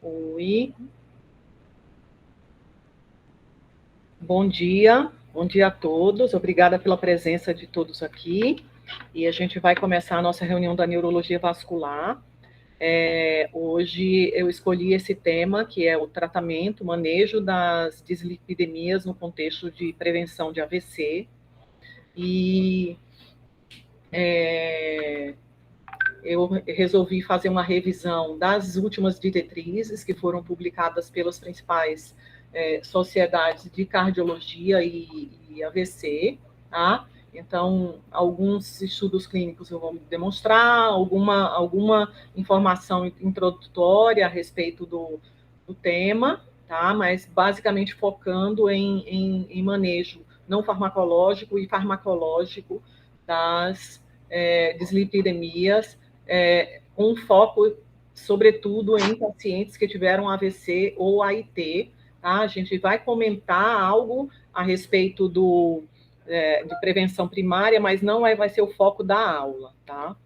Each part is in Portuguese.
Oi. Bom dia a todos. Obrigada pela presença de todos aqui. E a gente vai começar a nossa reunião da neurologia vascular. Hoje eu escolhi esse tema, que é o tratamento, manejo das dislipidemias no contexto de prevenção de AVC. E eu resolvi fazer uma revisão das últimas diretrizes que foram publicadas pelas principais sociedades de cardiologia e AVC, tá? Então, alguns estudos clínicos eu vou demonstrar, alguma informação introdutória a respeito do tema, tá? Mas basicamente focando em manejo não farmacológico e farmacológico das dislipidemias, com foco, sobretudo, em pacientes que tiveram AVC ou AIT. Tá? A gente vai comentar algo a respeito de prevenção primária, mas não vai ser o foco da aula. Tá?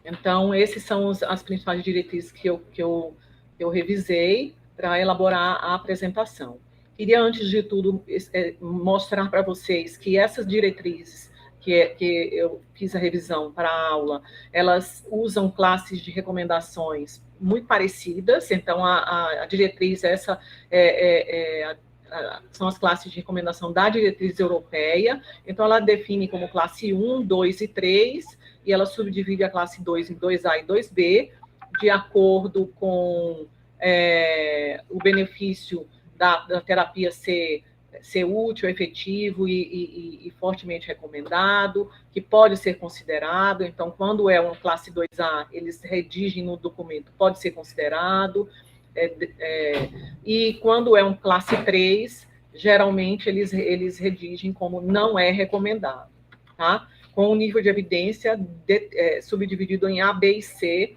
Então, esses são as principais diretrizes que eu revisei para elaborar a apresentação. Queria, antes de tudo, mostrar para vocês que essas diretrizes que eu fiz a revisão para a aula, elas usam classes de recomendações muito parecidas. Então, a diretriz, são as classes de recomendação da diretriz europeia. Então, ela define como classe 1, 2 e 3, e ela subdivide a classe 2 em 2A e 2B, de acordo com o benefício da terapia ser útil, efetivo e fortemente recomendado, que pode ser considerado. Então, quando é uma classe 2A, eles redigem no documento, pode ser considerado. E quando é um classe 3, geralmente eles redigem como não é recomendado, tá? Com o nível de evidência subdividido em A, B e C,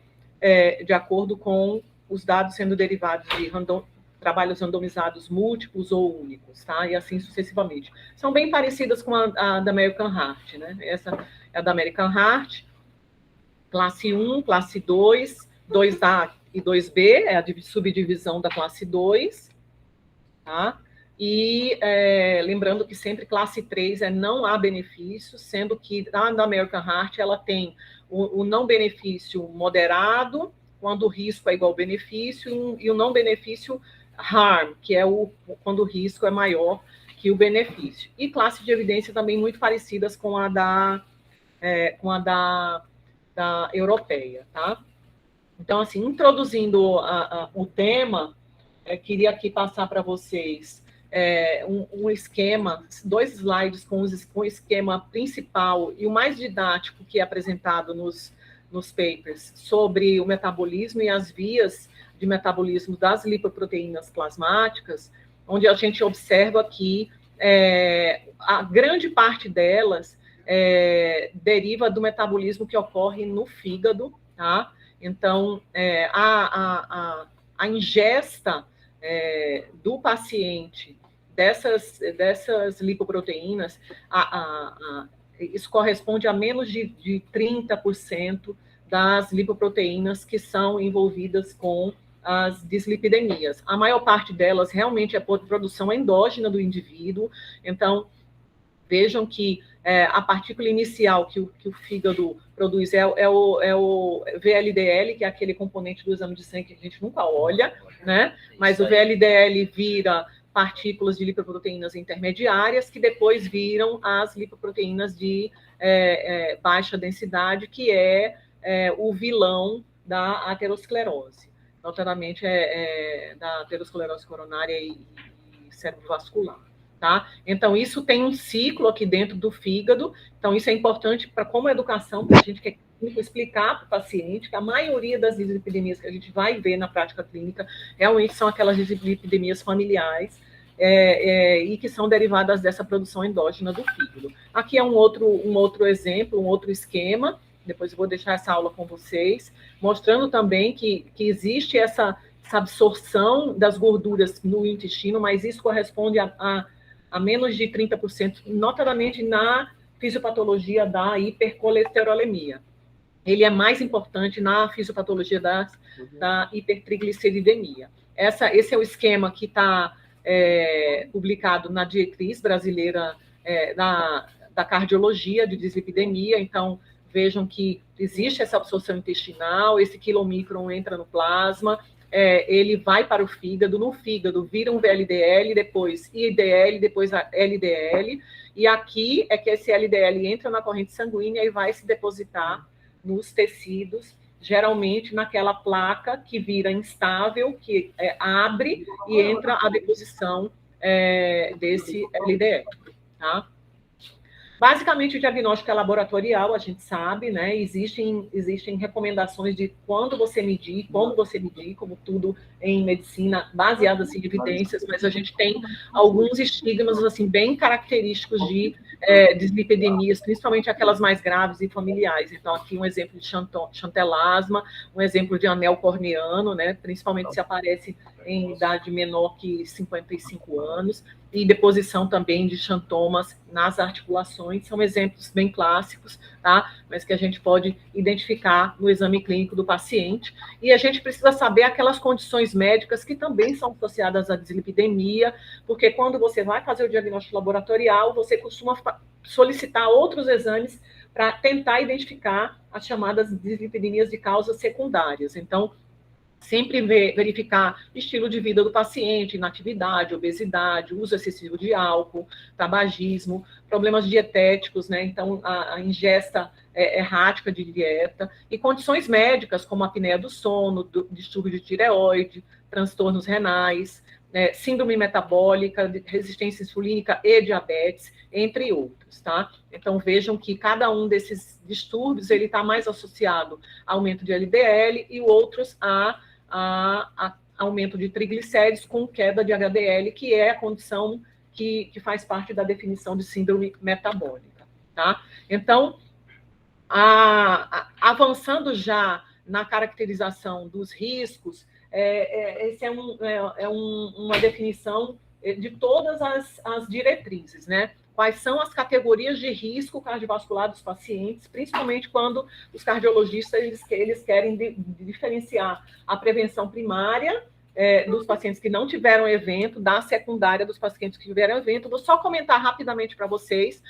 de acordo com os dados sendo derivados de trabalhos randomizados múltiplos ou únicos, tá? E assim sucessivamente. São bem parecidas com a da American Heart, né? Essa é a da American Heart, classe 1, classe 2, 2A e 2B, é a subdivisão da classe 2, tá? E lembrando que sempre classe 3 não há benefício, sendo que na American Heart ela tem o não benefício moderado, quando o risco é igual ao benefício, e o não benefício harm, que é quando o risco é maior que o benefício. E classe de evidência também muito parecidas com a da europeia, tá? Então, assim, introduzindo o tema, queria aqui passar para vocês um esquema, 2 slides com o esquema principal e o mais didático que é apresentado nos papers sobre o metabolismo e as vias de metabolismo das lipoproteínas plasmáticas, onde a gente observa que a grande parte delas deriva do metabolismo que ocorre no fígado, tá? Então, a ingesta do paciente dessas lipoproteínas, isso corresponde a menos de 30% das lipoproteínas que são envolvidas com as dislipidemias. A maior parte delas realmente é por produção endógena do indivíduo. Então, vejam que a partícula inicial que o fígado produz é o VLDL, que é aquele componente do exame de sangue que a gente nunca olha, né? Mas o VLDL vira partículas de lipoproteínas intermediárias, que depois viram as lipoproteínas de baixa densidade, que é o vilão da aterosclerose, notadamente da aterosclerose coronária e cerebrovascular. Tá? Então, isso tem um ciclo aqui dentro do fígado. Então, isso é importante como educação, para a gente que é explicar para o paciente que a maioria das dislipidemias que a gente vai ver na prática clínica realmente são aquelas dislipidemias familiares e que são derivadas dessa produção endógena do fígado. Aqui é um outro exemplo, um outro esquema. Depois eu vou deixar essa aula com vocês, mostrando também que existe essa absorção das gorduras no intestino, mas isso corresponde a menos de 30%, notadamente na fisiopatologia da hipercolesterolemia. ele é mais importante na fisiopatologia da hipertrigliceridemia. Esse é o esquema que está publicado na diretriz brasileira da cardiologia de dislipidemia. Então, vejam que existe essa absorção intestinal, esse quilomicron entra no plasma, ele vai para o fígado, no fígado vira um VLDL, depois IDL, depois a LDL, e aqui é que esse LDL entra na corrente sanguínea e vai se depositar nos tecidos, geralmente naquela placa que vira instável, que abre e entra a deposição desse LDL, tá? Basicamente, o diagnóstico é laboratorial, a gente sabe, né? Existem recomendações de quando você medir, como você medir, como tudo em medicina, baseadas em evidências, mas a gente tem alguns estigmas, assim, bem característicos de dislipidemias, principalmente aquelas mais graves e familiares. Então, aqui um exemplo de chantelasma, um exemplo de anel corneano, né? Principalmente se aparece em idade menor que 55 anos, e deposição também de xantomas nas articulações, são exemplos bem clássicos, tá? Mas que a gente pode identificar no exame clínico do paciente. E a gente precisa saber aquelas condições médicas que também são associadas à dislipidemia, porque quando você vai fazer o diagnóstico laboratorial, você costuma solicitar outros exames para tentar identificar as chamadas dislipidemias de causas secundárias. Então, sempre verificar estilo de vida do paciente, inatividade, obesidade, uso excessivo de álcool, tabagismo, problemas dietéticos, né? Então, a ingesta errática de dieta, e condições médicas, como apneia do sono, distúrbio de tireoide, transtornos renais, síndrome metabólica, resistência insulínica e diabetes, entre outros, tá? Então, vejam que cada um desses distúrbios, ele está mais associado a aumento de LDL e outros a aumento de triglicéridos com queda de HDL, que é a condição que faz parte da definição de síndrome metabólica, tá? Então, avançando já na caracterização dos riscos, essa é uma definição de todas as diretrizes, né? Quais são as categorias de risco cardiovascular dos pacientes, principalmente quando os cardiologistas eles querem diferenciar a prevenção primária dos pacientes que não tiveram evento, da secundária dos pacientes que tiveram evento. Vou só comentar rapidamente para vocês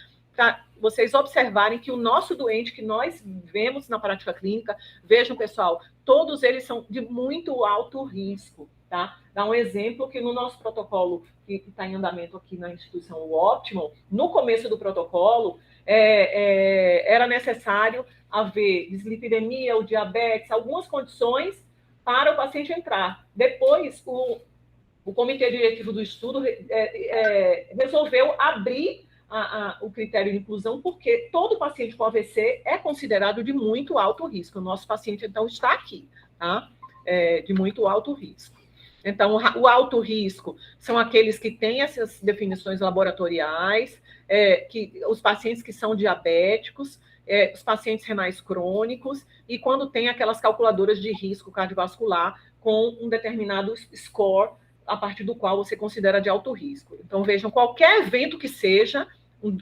observarem que o nosso doente, que nós vemos na prática clínica, vejam, pessoal, todos eles são de muito alto risco, tá? Dá um exemplo que no nosso protocolo, que está em andamento aqui na instituição o Optimum, no começo do protocolo, era necessário haver dislipidemia ou diabetes, algumas condições para o paciente entrar. Depois, o comitê diretivo do estudo resolveu abrir o critério de inclusão, porque todo paciente com AVC é considerado de muito alto risco. O nosso paciente, então, está aqui, tá? De muito alto risco. Então, o alto risco são aqueles que têm essas definições laboratoriais, os pacientes que são diabéticos, os pacientes renais crônicos, e quando tem aquelas calculadoras de risco cardiovascular com um determinado score, a partir do qual você considera de alto risco. Então, vejam, qualquer evento que seja,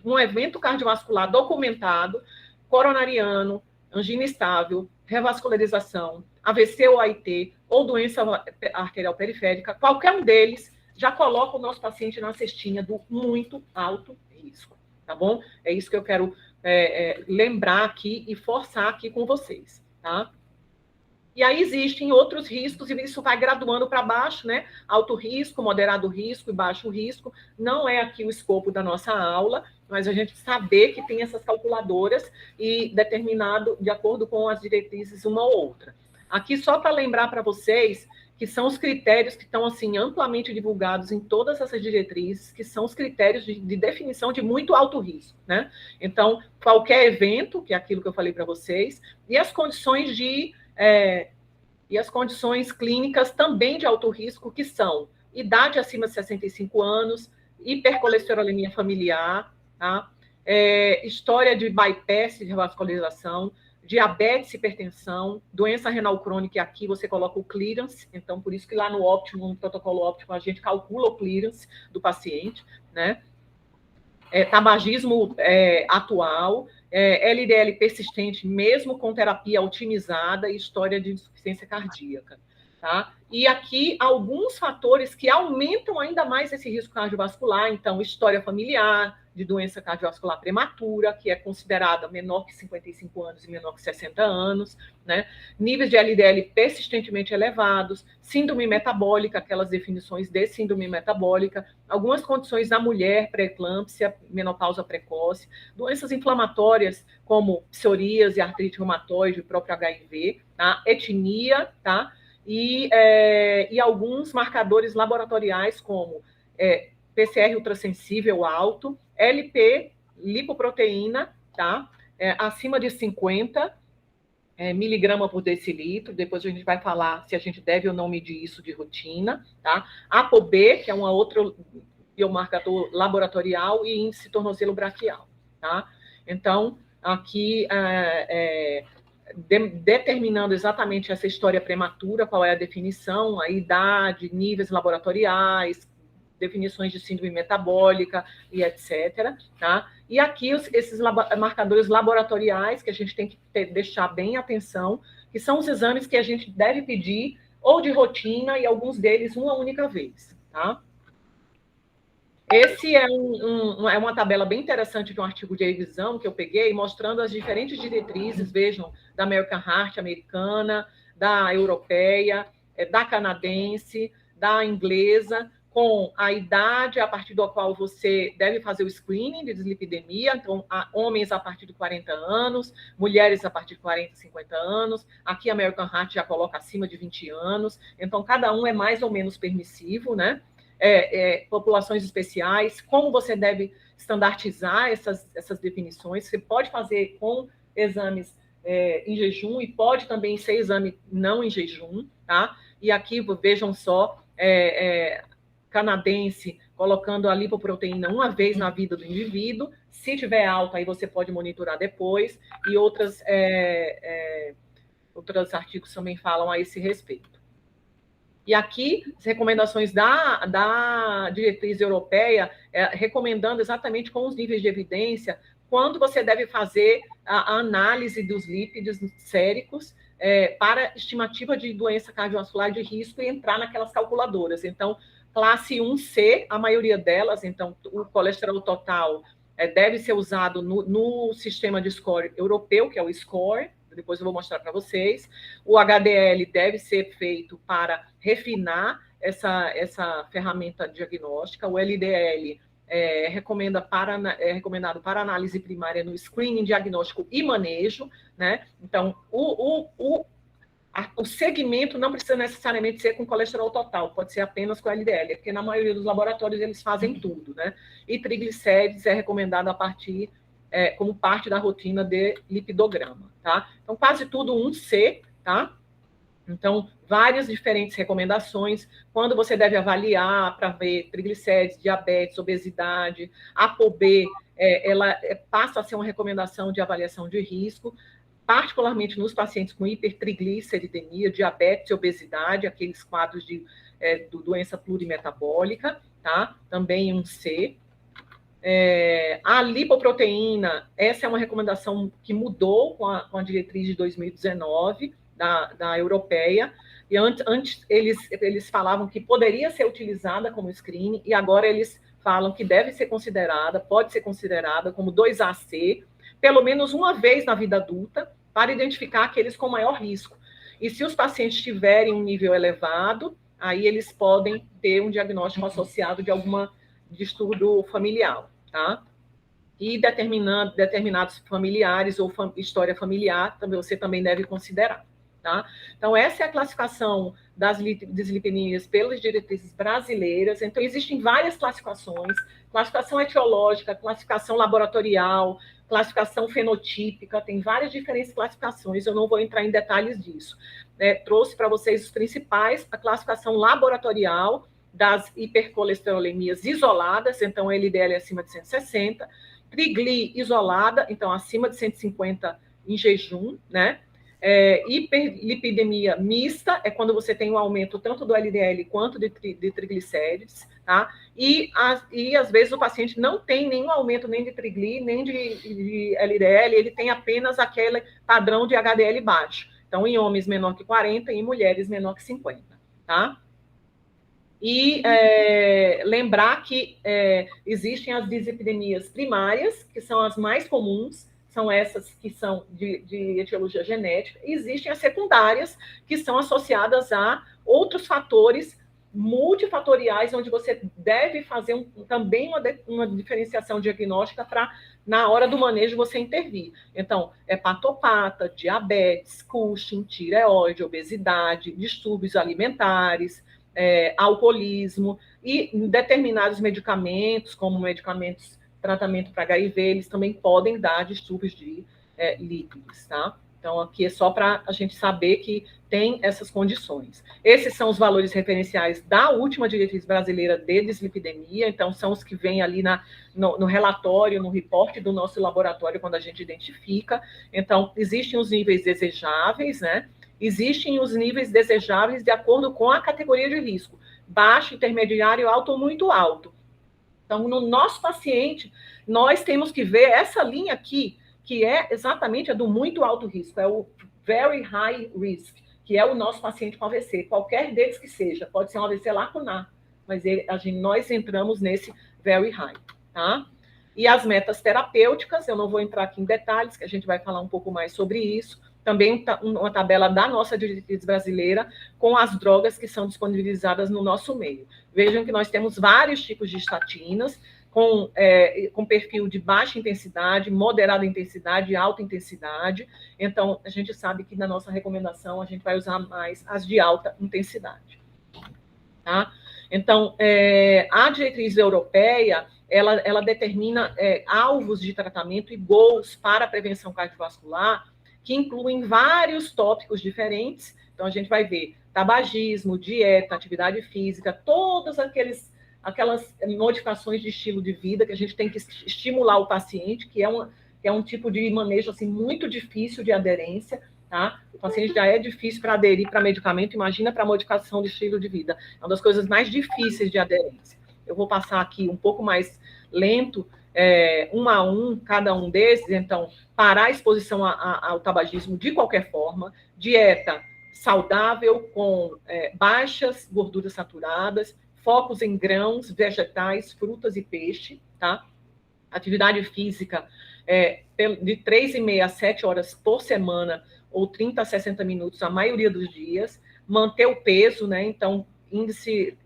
um evento cardiovascular documentado, coronariano, angina estável, revascularização, AVC ou AIT, ou doença arterial periférica, qualquer um deles já coloca o nosso paciente na cestinha do muito alto risco, tá bom? É isso que eu quero lembrar aqui e forçar aqui com vocês, tá? E aí existem outros riscos, e isso vai graduando para baixo, né? Alto risco, moderado risco e baixo risco. Não é aqui o escopo da nossa aula, mas a gente saber que tem essas calculadoras e determinado de acordo com as diretrizes uma ou outra. Aqui só para lembrar para vocês que são os critérios que estão assim amplamente divulgados em todas essas diretrizes, que são os critérios de definição de muito alto risco, né? Então, qualquer evento, que é aquilo que eu falei para vocês, e as condições e as condições clínicas também de alto risco, que são idade acima de 65 anos, hipercolesterolemia familiar, tá? História de bypass de revascularização, diabetes, hipertensão, doença renal crônica, e aqui você coloca o clearance, então por isso que lá no Optimum, no protocolo Optimum, a gente calcula o clearance do paciente, né? tabagismo atual, LDL persistente, mesmo com terapia otimizada e história de insuficiência cardíaca. Tá? E aqui alguns fatores que aumentam ainda mais esse risco cardiovascular, então história familiar de doença cardiovascular prematura, que é considerada menor que 55 anos e menor que 60 anos, né? Níveis de LDL persistentemente elevados, síndrome metabólica, aquelas definições de síndrome metabólica, algumas condições da mulher, pré-eclâmpsia, menopausa precoce, doenças inflamatórias como psoríase, artrite reumatoide, próprio HIV, tá? Etnia, tá? E alguns marcadores laboratoriais como PCR ultrassensível alto, LP, lipoproteína, tá? Acima de 50 miligrama por decilitro. Depois a gente vai falar se a gente deve ou não medir isso de rotina, tá? ApoB, que é uma outra biomarcador laboratorial, e índice tornozelo braquial, tá? Então, aqui determinando exatamente essa história prematura, qual é a definição, a idade, níveis laboratoriais, definições de síndrome metabólica e etc. Tá? E aqui esses marcadores laboratoriais que a gente tem que deixar bem atenção, que são os exames que a gente deve pedir ou de rotina e alguns deles uma única vez. Tá? Esse é uma tabela bem interessante de um artigo de revisão que eu peguei, mostrando as diferentes diretrizes, vejam, da American Heart americana, da europeia, da canadense, da inglesa, com a idade a partir da qual você deve fazer o screening de dislipidemia, então, homens a partir de 40 anos, mulheres a partir de 40, 50 anos, aqui a American Heart já coloca acima de 20 anos, então cada um é mais ou menos permissivo, né? Populações especiais, como você deve estandartizar essas definições. Você pode fazer com exames em jejum e pode também ser exame não em jejum, tá? E aqui, vejam só, canadense, colocando a lipoproteína uma vez na vida do indivíduo. Se tiver alta, aí você pode monitorar depois, e outros artigos também falam a esse respeito. E aqui, as recomendações da diretriz europeia, recomendando exatamente com os níveis de evidência, quando você deve fazer a análise dos lípidos séricos para estimativa de doença cardiovascular de risco e entrar naquelas calculadoras. Então, classe 1C, a maioria delas, então, o colesterol total deve ser usado no sistema de score europeu, que é o SCORE, depois eu vou mostrar para vocês. O HDL deve ser feito para refinar essa ferramenta diagnóstica. O LDL é recomendado para análise primária no screening, diagnóstico e manejo, né? Então, o segmento não precisa necessariamente ser com colesterol total, pode ser apenas com LDL, porque na maioria dos laboratórios eles fazem tudo, né? E triglicérides é recomendado a partir como parte da rotina de lipidograma, tá? Então, quase tudo 1C, tá? Então, várias diferentes recomendações, quando você deve avaliar para ver triglicérides, diabetes, obesidade, ApoB, ela passa a ser uma recomendação de avaliação de risco, particularmente nos pacientes com hipertrigliceridemia, diabetes e obesidade, aqueles quadros de doença plurimetabólica, tá? Também 1C. A lipoproteína, essa é uma recomendação que mudou com a diretriz de 2019 da europeia, e antes eles falavam que poderia ser utilizada como screening, e agora eles falam que deve ser considerada, pode ser considerada como 2AC, pelo menos uma vez na vida adulta, para identificar aqueles com maior risco. E se os pacientes tiverem um nível elevado, aí eles podem ter um diagnóstico associado de algum distúrbio familiar, tá? E determinados familiares ou história familiar, você também deve considerar, tá? Então, essa é a classificação das dislipidemias pelas diretrizes brasileiras. Então, existem várias classificações, classificação etiológica, classificação laboratorial, classificação fenotípica, tem várias diferentes classificações, eu não vou entrar em detalhes disso. Trouxe para vocês os principais, a classificação laboratorial das hipercolesterolemias isoladas, então LDL acima de 160, trigli isolada, então acima de 150 em jejum, né? Hiperlipidemia mista é quando você tem um aumento tanto do LDL quanto de triglicérides, tá? E às vezes o paciente não tem nenhum aumento nem de trigli, nem de LDL, ele tem apenas aquele padrão de HDL baixo. Então, em homens menor que 40 e em mulheres menor que 50, tá? E lembrar que existem as dislipidemias primárias, que são as mais comuns, são essas que são de etiologia genética, e existem as secundárias, que são associadas a outros fatores multifatoriais, onde você deve fazer também uma diferenciação diagnóstica para, na hora do manejo, você intervir. Então, hepatopata, diabetes, Cushing, tireoide, obesidade, distúrbios alimentares, alcoolismo, e determinados medicamentos, como medicamentos tratamento para HIV, eles também podem dar distúrbios de lípidos, tá? Então, aqui é só para a gente saber que tem essas condições. Esses são os valores referenciais da última diretriz brasileira de dislipidemia, então são os que vêm ali no relatório, no reporte do nosso laboratório, quando a gente identifica. Então, existem os níveis desejáveis, né? Existem os níveis desejáveis de acordo com a categoria de risco, baixo, intermediário, alto ou muito alto. Então, no nosso paciente, nós temos que ver essa linha aqui, que é exatamente a do muito alto risco, é o very high risk, que é o nosso paciente com AVC, qualquer deles que seja, pode ser um AVC lacunar, mas nós entramos nesse very high, tá? E as metas terapêuticas, eu não vou entrar aqui em detalhes, que a gente vai falar um pouco mais sobre isso, também uma tabela da nossa diretriz brasileira com as drogas que são disponibilizadas no nosso meio. Vejam que nós temos vários tipos de estatinas, com perfil de baixa intensidade, moderada intensidade e alta intensidade. Então, a gente sabe que na nossa recomendação a gente vai usar mais as de alta intensidade. Tá? Então, a diretriz europeia, ela determina alvos de tratamento e goals para a prevenção cardiovascular, que incluem vários tópicos diferentes. Então, a gente vai ver tabagismo, dieta, atividade física, todas aquelas modificações de estilo de vida que a gente tem que estimular o paciente, que é um tipo de manejo assim, muito difícil de aderência. Tá? O paciente já é difícil para aderir para medicamento, imagina para modificação de estilo de vida. É uma das coisas mais difíceis de aderência. Eu vou passar aqui um pouco mais lento, um a um, cada um desses. Então, parar a exposição ao tabagismo de qualquer forma, dieta saudável com baixas gorduras saturadas, focos em grãos, vegetais, frutas e peixe, tá? Atividade física de 3,5 a 7 horas por semana, ou 30 a 60 minutos a maioria dos dias, manter o peso, né? Então, índice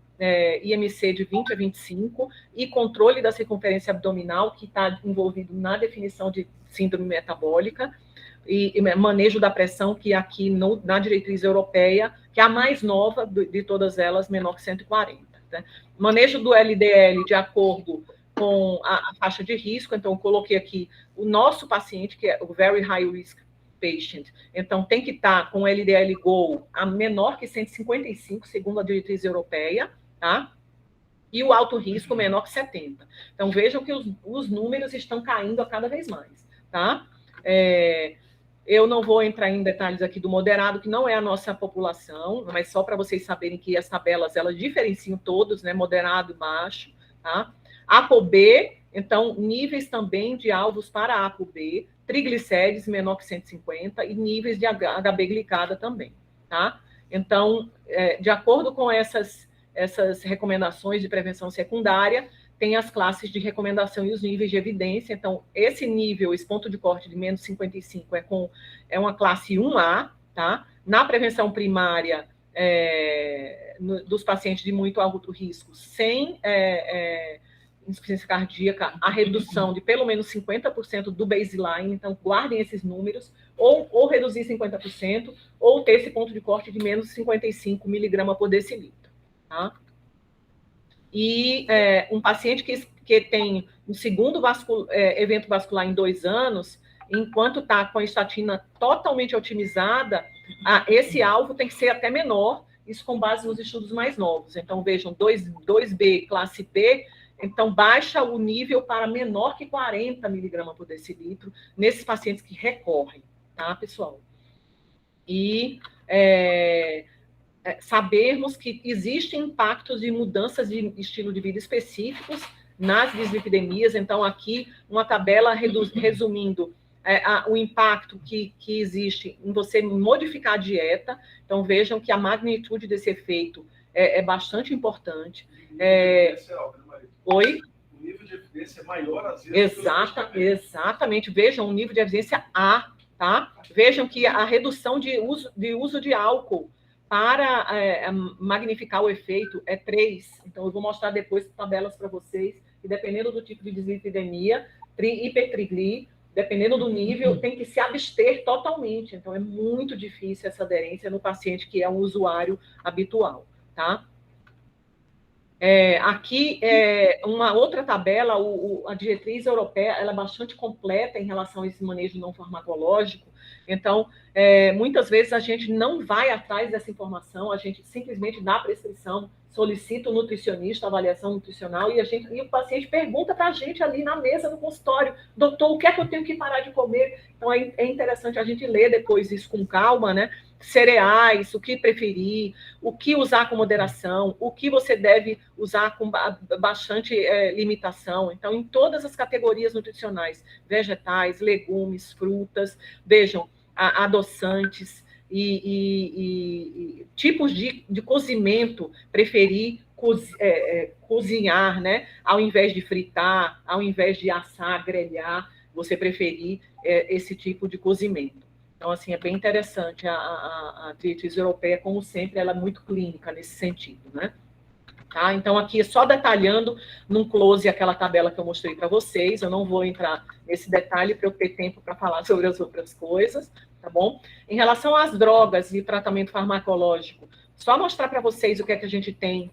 IMC de 20 a 25 e controle da circunferência abdominal, que está envolvido na definição de síndrome metabólica, e manejo da pressão, que aqui na diretriz europeia, que é a mais nova de todas elas, menor que 140. Né? Manejo do LDL de acordo com a faixa de risco, então eu coloquei aqui o nosso paciente, que é o Very High Risk Patient, então tem que estar com LDL Goal a menor que 155, segundo a diretriz europeia, tá? E o alto risco menor que 70. Então vejam que os números estão caindo a cada vez mais, tá? Eu não vou entrar em detalhes aqui do moderado, que não é a nossa população, mas só para vocês saberem que as tabelas, elas diferenciam todos, né? Moderado e baixo, tá? ApoB, então, níveis também de alvos para ApoB, triglicérides menor que 150 e níveis de HB glicada também, tá? Então, de acordo com essas recomendações de prevenção secundária, tem as classes de recomendação e os níveis de evidência. Então, esse nível, esse ponto de corte de menos 55 é uma classe 1A, tá? Na prevenção primária dos pacientes de muito alto risco, sem insuficiência cardíaca, a redução de pelo menos 50% do baseline, então guardem esses números, ou reduzir 50%, ou ter esse ponto de corte de menos 55 miligrama por decilitro, tá? E um paciente que tem um segundo evento vascular em 2 anos, enquanto está com a estatina totalmente otimizada, esse alvo tem que ser até menor, isso com base nos estudos mais novos. Então, vejam, 2B, classe B, então baixa o nível para menor que 40 miligramas por decilitro nesses pacientes que recorrem, tá, pessoal? e sabermos que existem impactos de mudanças de estilo de vida específicos nas dislipidemias. Então, aqui, uma tabela resumindo o impacto que existe em você modificar a dieta. Então, vejam que a magnitude desse efeito é bastante importante. Oi? O nível de evidência é maior, às vezes. Exatamente. Vejam o nível de evidência A, tá? Vejam que a redução de uso de álcool para magnificar o efeito é 3. Então, eu vou mostrar depois tabelas para vocês, e dependendo do tipo de dislipidemia, hipertrigli, dependendo do nível, tem que se abster totalmente. Então, é muito difícil essa aderência no paciente que é um usuário habitual, tá? Aqui, uma outra tabela, a diretriz europeia, ela é bastante completa em relação a esse manejo não farmacológico. Então, muitas vezes a gente não vai atrás dessa informação, a gente simplesmente dá a prescrição, solicita o nutricionista, avaliação nutricional, e o paciente pergunta para a gente ali na mesa, no consultório: doutor, o que é que eu tenho que parar de comer? Então, é interessante a gente ler depois isso com calma, né? Cereais, o que preferir, o que usar com moderação, o que você deve usar com bastante limitação. Então, em todas as categorias nutricionais, vegetais, legumes, frutas, vejam, adoçantes e tipos de cozimento, preferir cozinhar, né? Ao invés de fritar, ao invés de assar, grelhar, você preferir esse tipo de cozimento. Então, assim, é bem interessante a diretriz europeia, como sempre, ela é muito clínica nesse sentido, né? Tá? Então, aqui, só detalhando num close aquela tabela que eu mostrei para vocês, eu não vou entrar nesse detalhe para eu ter tempo para falar sobre as outras coisas, tá bom? Em relação às drogas e tratamento farmacológico, só mostrar para vocês o que é que a gente tem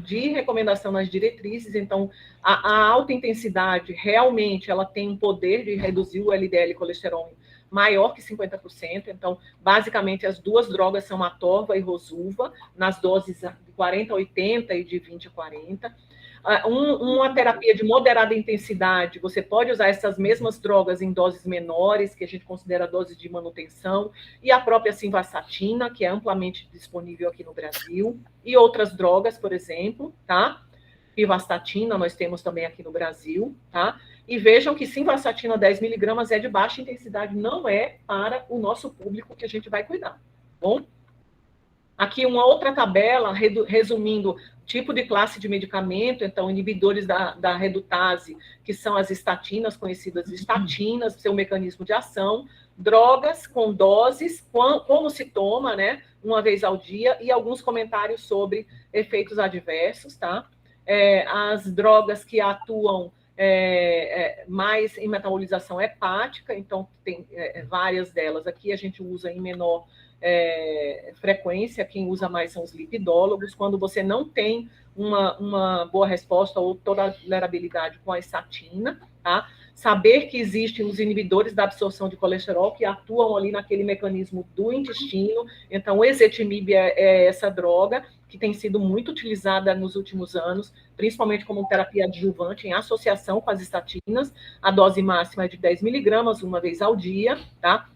de recomendação nas diretrizes. Então, a alta intensidade, realmente, ela tem um poder de reduzir o LDL colesterol maior que 50%. Então, basicamente, as duas drogas são atorva e rosuva, nas doses de 40 a 80 e de 20 a 40. Uma terapia de moderada intensidade, você pode usar essas mesmas drogas em doses menores, que a gente considera doses de manutenção, e a própria simvastatina, que é amplamente disponível aqui no Brasil, e outras drogas, por exemplo, tá? Pivastatina, nós temos também aqui no Brasil, tá? E vejam que simvastatina 10 miligramas é de baixa intensidade, não é para o nosso público que a gente vai cuidar, tá bom? Aqui uma outra tabela, resumindo tipo de classe de medicamento. Então, inibidores da redutase, que são as estatinas, conhecidas estatinas, seu mecanismo de ação, drogas com doses, como se toma, né, uma vez ao dia, e alguns comentários sobre efeitos adversos, tá? As drogas que atuam mais em metabolização hepática, então tem várias delas aqui, a gente usa em menor frequência, quem usa mais são os lipidólogos. Quando você não tem uma boa resposta ou tolerabilidade com a estatina, tá? Saber que existem os inibidores da absorção de colesterol que atuam ali naquele mecanismo do intestino. Então, o ezetimibe é essa droga que tem sido muito utilizada nos últimos anos, principalmente como terapia adjuvante em associação com as estatinas. A dose máxima é de 10 miligramas, uma vez ao dia, tá?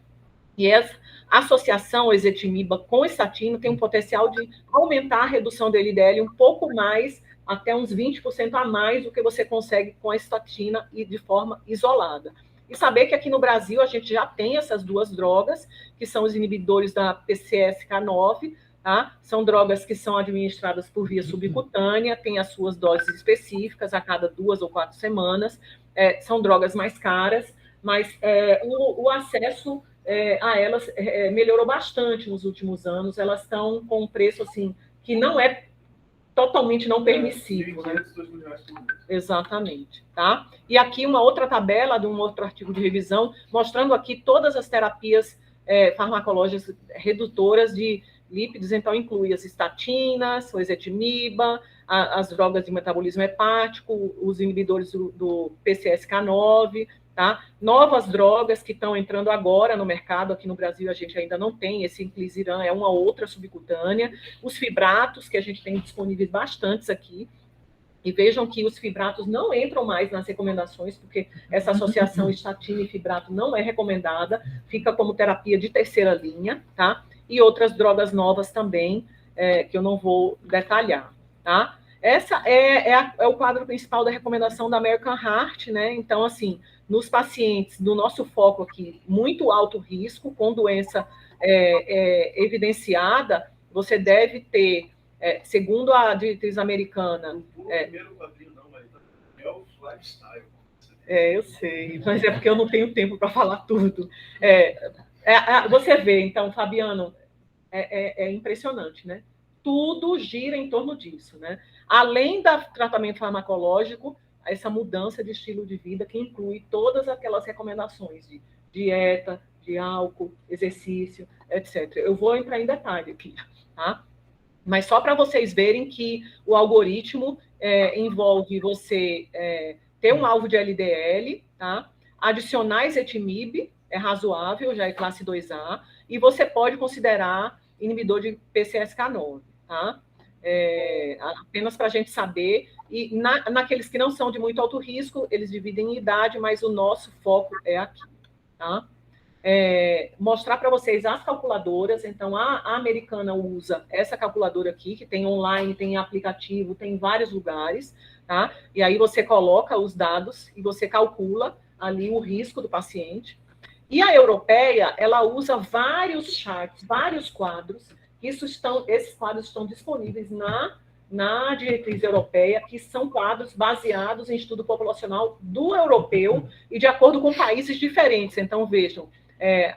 E essa associação ezetimiba com estatina tem um potencial de aumentar a redução do LDL um pouco mais, até uns 20% a mais do que você consegue com a estatina e de forma isolada. E saber que aqui no Brasil a gente já tem essas duas drogas, que são os inibidores da PCSK9, tá? São drogas que são administradas por via subcutânea, têm as suas doses específicas a cada 2 ou 4 semanas, são drogas mais caras, mas o acesso a elas melhorou bastante nos últimos anos. Elas estão com um preço assim que não é totalmente não permissivo, né? Exatamente, tá? E aqui uma outra tabela de um outro artigo de revisão, mostrando aqui todas as terapias farmacológicas redutoras de lípidos. Então, inclui as estatinas, o ezetimiba, as drogas de metabolismo hepático, os inibidores do PCSK9, tá? Novas drogas que estão entrando agora no mercado. Aqui no Brasil a gente ainda não tem, esse inclisiran é uma outra subcutânea, os fibratos, que a gente tem disponíveis bastantes aqui, e vejam que os fibratos não entram mais nas recomendações, porque essa associação estatina e fibrato não é recomendada, fica como terapia de terceira linha, tá? e outras drogas novas também, que eu não vou detalhar, tá? Essa é o quadro principal da recomendação da American Heart, né? Então, assim, nos pacientes do nosso foco aqui, muito alto risco, com doença evidenciada, você deve ter, segundo a diretriz americana... Não vou primeiro quadrinho, não, mas é o lifestyle. Eu sei, mas é porque eu não tenho tempo para falar tudo. Você vê, então, Fabiano, é impressionante, né? Tudo gira em torno disso, né? Além do tratamento farmacológico, essa mudança de estilo de vida que inclui todas aquelas recomendações de dieta, de álcool, exercício, etc. Eu vou entrar em detalhe aqui, tá? Mas só para vocês verem que o algoritmo envolve você ter um alvo de LDL, tá? Adicionar ezetimibe, é razoável, já é classe 2A, e você pode considerar inibidor de PCSK9, tá? Apenas para a gente saber, e naqueles que não são de muito alto risco, eles dividem em idade, mas o nosso foco é aqui, tá? Mostrar para vocês as calculadoras. Então, a americana usa essa calculadora aqui, que tem online, tem aplicativo, tem em vários lugares, tá? E aí você coloca os dados e você calcula ali o risco do paciente. E a europeia, ela usa vários charts, vários quadros, esses quadros estão disponíveis na diretriz europeia, que são quadros baseados em estudo populacional do europeu e de acordo com países diferentes. Então, vejam,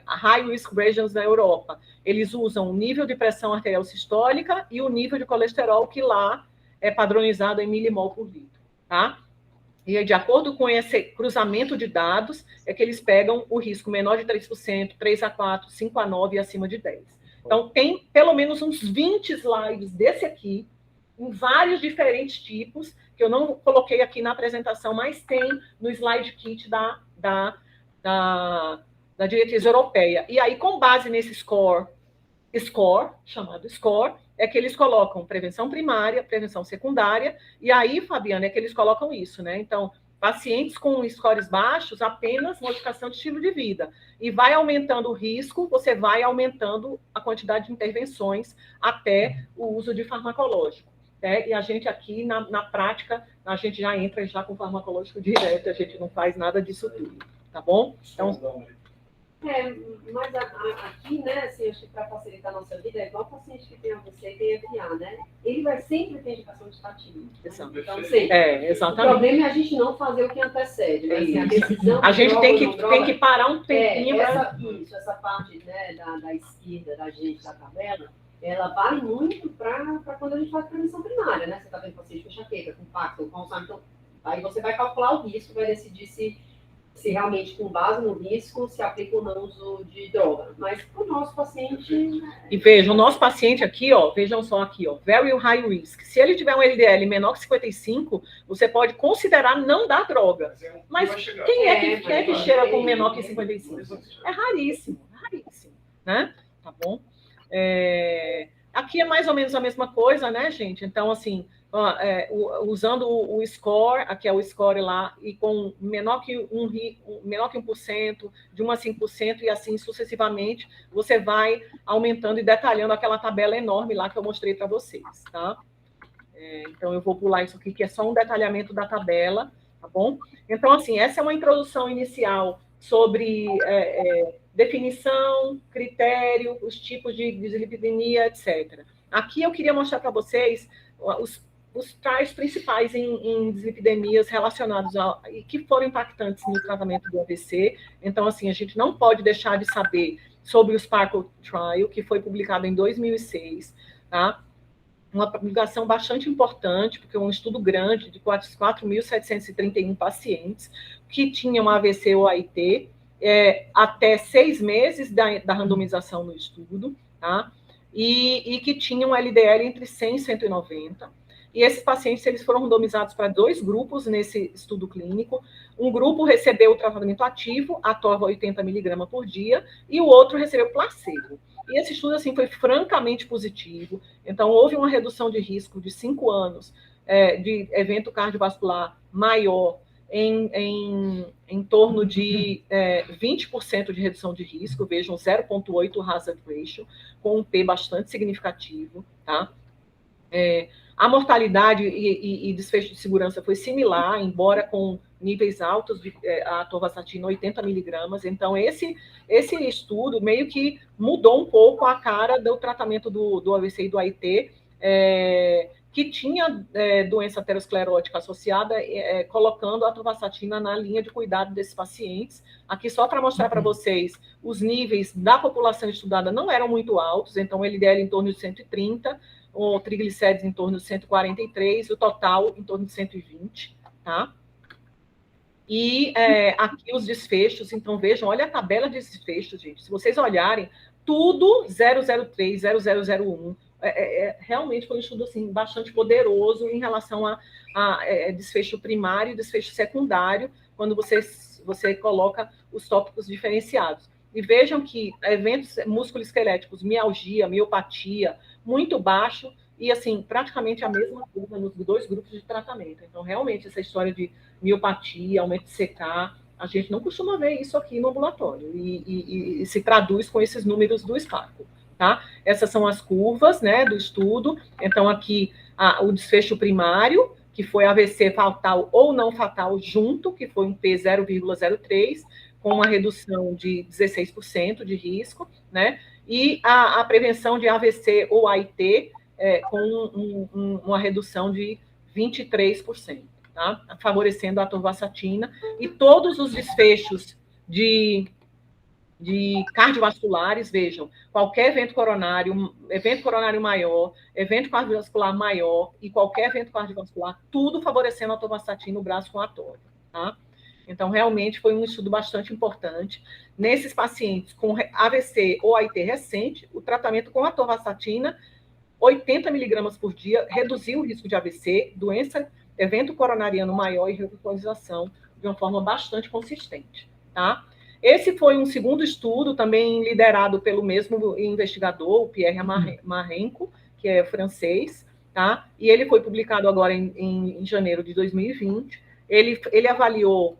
high risk regions da Europa, eles usam o nível de pressão arterial sistólica e o nível de colesterol, que lá é padronizado em milimol por litro, tá? E de acordo com esse cruzamento de dados, é que eles pegam o risco menor de 3%, 3 a 4, 5 a 9 e acima de 10. Então, tem pelo menos uns 20 slides desse aqui, em vários diferentes tipos, que eu não coloquei aqui na apresentação, mas tem no slide kit da diretriz europeia. E aí, com base nesse chamado SCORE, é que eles colocam prevenção primária, prevenção secundária, e aí, Fabiana, é que eles colocam isso, né? Então, pacientes com scores baixos, apenas modificação de estilo de vida. E vai aumentando o risco, você vai aumentando a quantidade de intervenções até o uso de farmacológico. E a gente aqui, na prática, a gente já entra já com farmacológico direto, a gente não faz nada disso tudo, tá bom? Então... mas aqui, né, assim, acho que para facilitar a nossa vida, é igual o paciente que tem AVC e tem FA, né? Ele vai sempre ter indicação de estatina. Né? Então, sempre. Exatamente. O problema é a gente não fazer o que antecede, né? Assim, a decisão a gente tem que parar um tempinho. Essa parte, né, da esquerda da gente, da tabela, ela vale muito para quando a gente faz prevenção primária, né? Você está vendo paciente com enxaqueca, com Parkinson, com Alzheimer, então aí você vai calcular o risco, vai decidir se realmente, com base no risco, se aplica ou não o uso de droga. Mas para o nosso paciente... E vejam, o nosso paciente aqui, ó, vejam só aqui, ó, very high risk. Se ele tiver um LDL menor que 55, você pode considerar não dar droga. Mas quem é que cheira com menor que 55? É raríssimo, né? Tá bom? Aqui é mais ou menos a mesma coisa, né, gente? Então, assim... usando o score, aqui é o score lá, e com menor que 1%, de 1 a 5%, e assim sucessivamente, você vai aumentando e detalhando aquela tabela enorme lá que eu mostrei para vocês, tá? Então, eu vou pular isso aqui, que é só um detalhamento da tabela, tá bom? Então, assim, essa é uma introdução inicial sobre definição, critério, os tipos de dislipidemia, etc. Aqui eu queria mostrar para vocês os trials principais em dislipidemias relacionados e que foram impactantes no tratamento do AVC. Então, assim, a gente não pode deixar de saber sobre o Sparkle Trial, que foi publicado em 2006, tá? Uma publicação bastante importante, porque é um estudo grande de 4.731 pacientes que tinham AVC ou AIT até 6 meses da randomização no estudo, tá? E que tinham LDL entre 100 e 190. E esses pacientes, eles foram randomizados para 2 grupos nesse estudo clínico. Um grupo recebeu o tratamento ativo, atorva 80 mg por dia, e o outro recebeu placebo. E esse estudo, assim, foi francamente positivo. Então, houve uma redução de risco de 5 anos de evento cardiovascular maior em torno de 20% de redução de risco, vejam, 0,8 hazard ratio, com um P bastante significativo, tá? A mortalidade e desfecho de segurança foi similar, embora com níveis altos de atorvastatina, 80 miligramas. Então, esse estudo meio que mudou um pouco a cara do tratamento do AVC e do AIT, que tinha doença aterosclerótica associada, colocando a atorvastatina na linha de cuidado desses pacientes. Aqui, só para mostrar para vocês, os níveis da população estudada não eram muito altos, então, LDL em torno de 130, o triglicérides em torno de 143, o total em torno de 120, tá? E aqui os desfechos, então vejam, olha a tabela de desfechos, gente. Se vocês olharem, tudo 003, 0001. Realmente foi um estudo assim, bastante poderoso em relação a desfecho primário e desfecho secundário, quando você coloca os tópicos diferenciados. E vejam que eventos musculoesqueléticos, mialgia, miopatia, muito baixo, e assim, praticamente a mesma coisa nos dois grupos de tratamento. Então, realmente, essa história de miopatia, aumento de CK, a gente não costuma ver isso aqui no ambulatório, e se traduz com esses números do SPARCO, tá? Essas são as curvas, né, do estudo. Então, aqui, o desfecho primário, que foi AVC fatal ou não fatal junto, que foi um P 0,03, com uma redução de 16% de risco, né? E a prevenção de AVC ou AIT com uma redução de 23%, tá? Favorecendo a atorvastatina. E todos os desfechos de cardiovasculares, vejam, qualquer evento coronário maior, evento cardiovascular maior e qualquer evento cardiovascular, tudo favorecendo a atorvastatina no braço com ator, tá? Então, realmente, foi um estudo bastante importante. Nesses pacientes com AVC ou AIT recente, o tratamento com atorvastatina, 80 miligramas por dia, reduziu o risco de AVC, evento coronariano maior e revascularização de uma forma bastante consistente, tá? Esse foi um segundo estudo, também liderado pelo mesmo investigador, o Pierre Marenco, que é francês, tá? E ele foi publicado agora em janeiro de 2020. Ele avaliou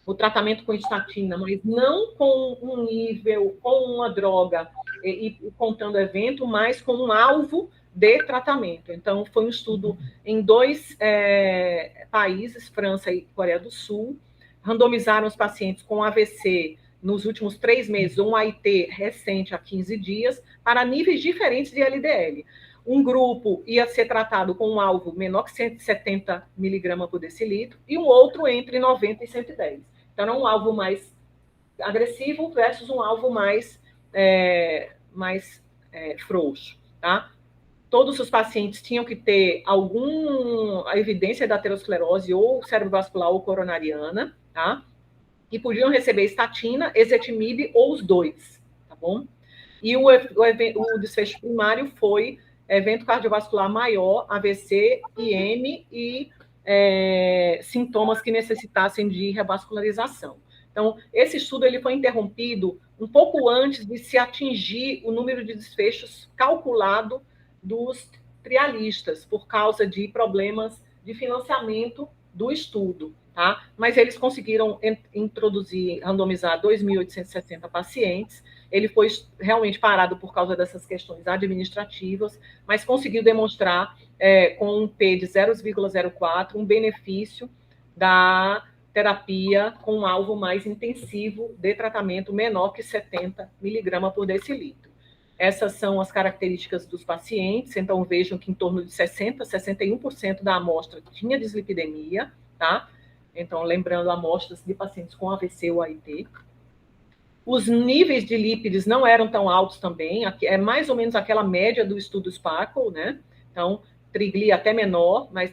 o tratamento com estatina, mas não com um nível, com uma droga e contando evento, mas com um alvo de tratamento. Então, foi um estudo em 2 países, França e Coreia do Sul, randomizaram os pacientes com AVC nos últimos 3 meses, um AIT recente há 15 dias, para níveis diferentes de LDL. Um grupo ia ser tratado com um alvo menor que 170 miligramas por decilitro e um outro entre 90 e 110. Então, era um alvo mais agressivo versus um alvo mais frouxo, tá? Todos os pacientes tinham que ter alguma evidência da aterosclerose ou cerebrovascular ou coronariana, tá? E podiam receber estatina, ezetimibe ou os dois, tá bom? E o desfecho primário foi evento cardiovascular maior, AVC, IM e sintomas que necessitassem de revascularização. Então, esse estudo ele foi interrompido um pouco antes de se atingir o número de desfechos calculado dos trialistas, por causa de problemas de financiamento do estudo, tá? Mas eles conseguiram randomizar 2.860 pacientes. Ele foi realmente parado por causa dessas questões administrativas, mas conseguiu demonstrar, com um P de 0,04, um benefício da terapia com um alvo mais intensivo de tratamento menor que 70 miligramas por decilitro. Essas são as características dos pacientes. Então, vejam que em torno de 60%, 61% da amostra tinha dislipidemia, tá? Então, lembrando amostras de pacientes com AVC ou AIT. Os níveis de lípides não eram tão altos também, é mais ou menos aquela média do estudo SPARCLE, né? Então, trigli até menor, mas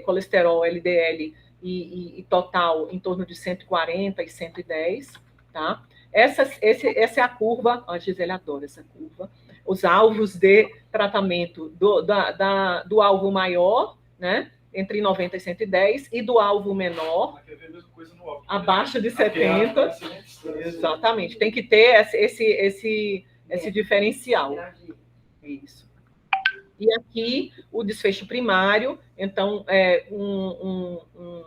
colesterol, LDL e total em torno de 140 e 110, tá? Essa é a curva, a Gisele adora essa curva, os alvos de tratamento do alvo maior, né? Entre 90 e 110, e do alvo menor, abaixo de 70. Exatamente, tem que ter esse diferencial. Isso. E aqui o desfecho primário, então, um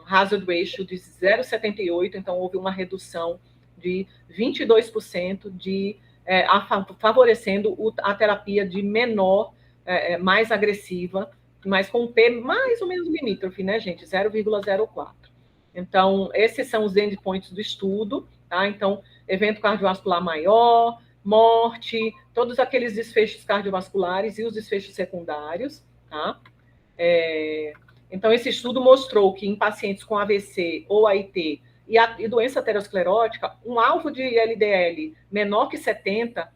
hazard ratio de 0,78, então houve uma redução de 22% favorecendo a terapia de menor, mais agressiva, mas com P mais ou menos limítrofe, né, gente? 0,04. Então, esses são os endpoints do estudo, tá? Então, evento cardiovascular maior, morte, todos aqueles desfechos cardiovasculares e os desfechos secundários, tá? Então, esse estudo mostrou que em pacientes com AVC ou AIT e doença aterosclerótica, um alvo de LDL menor que 70,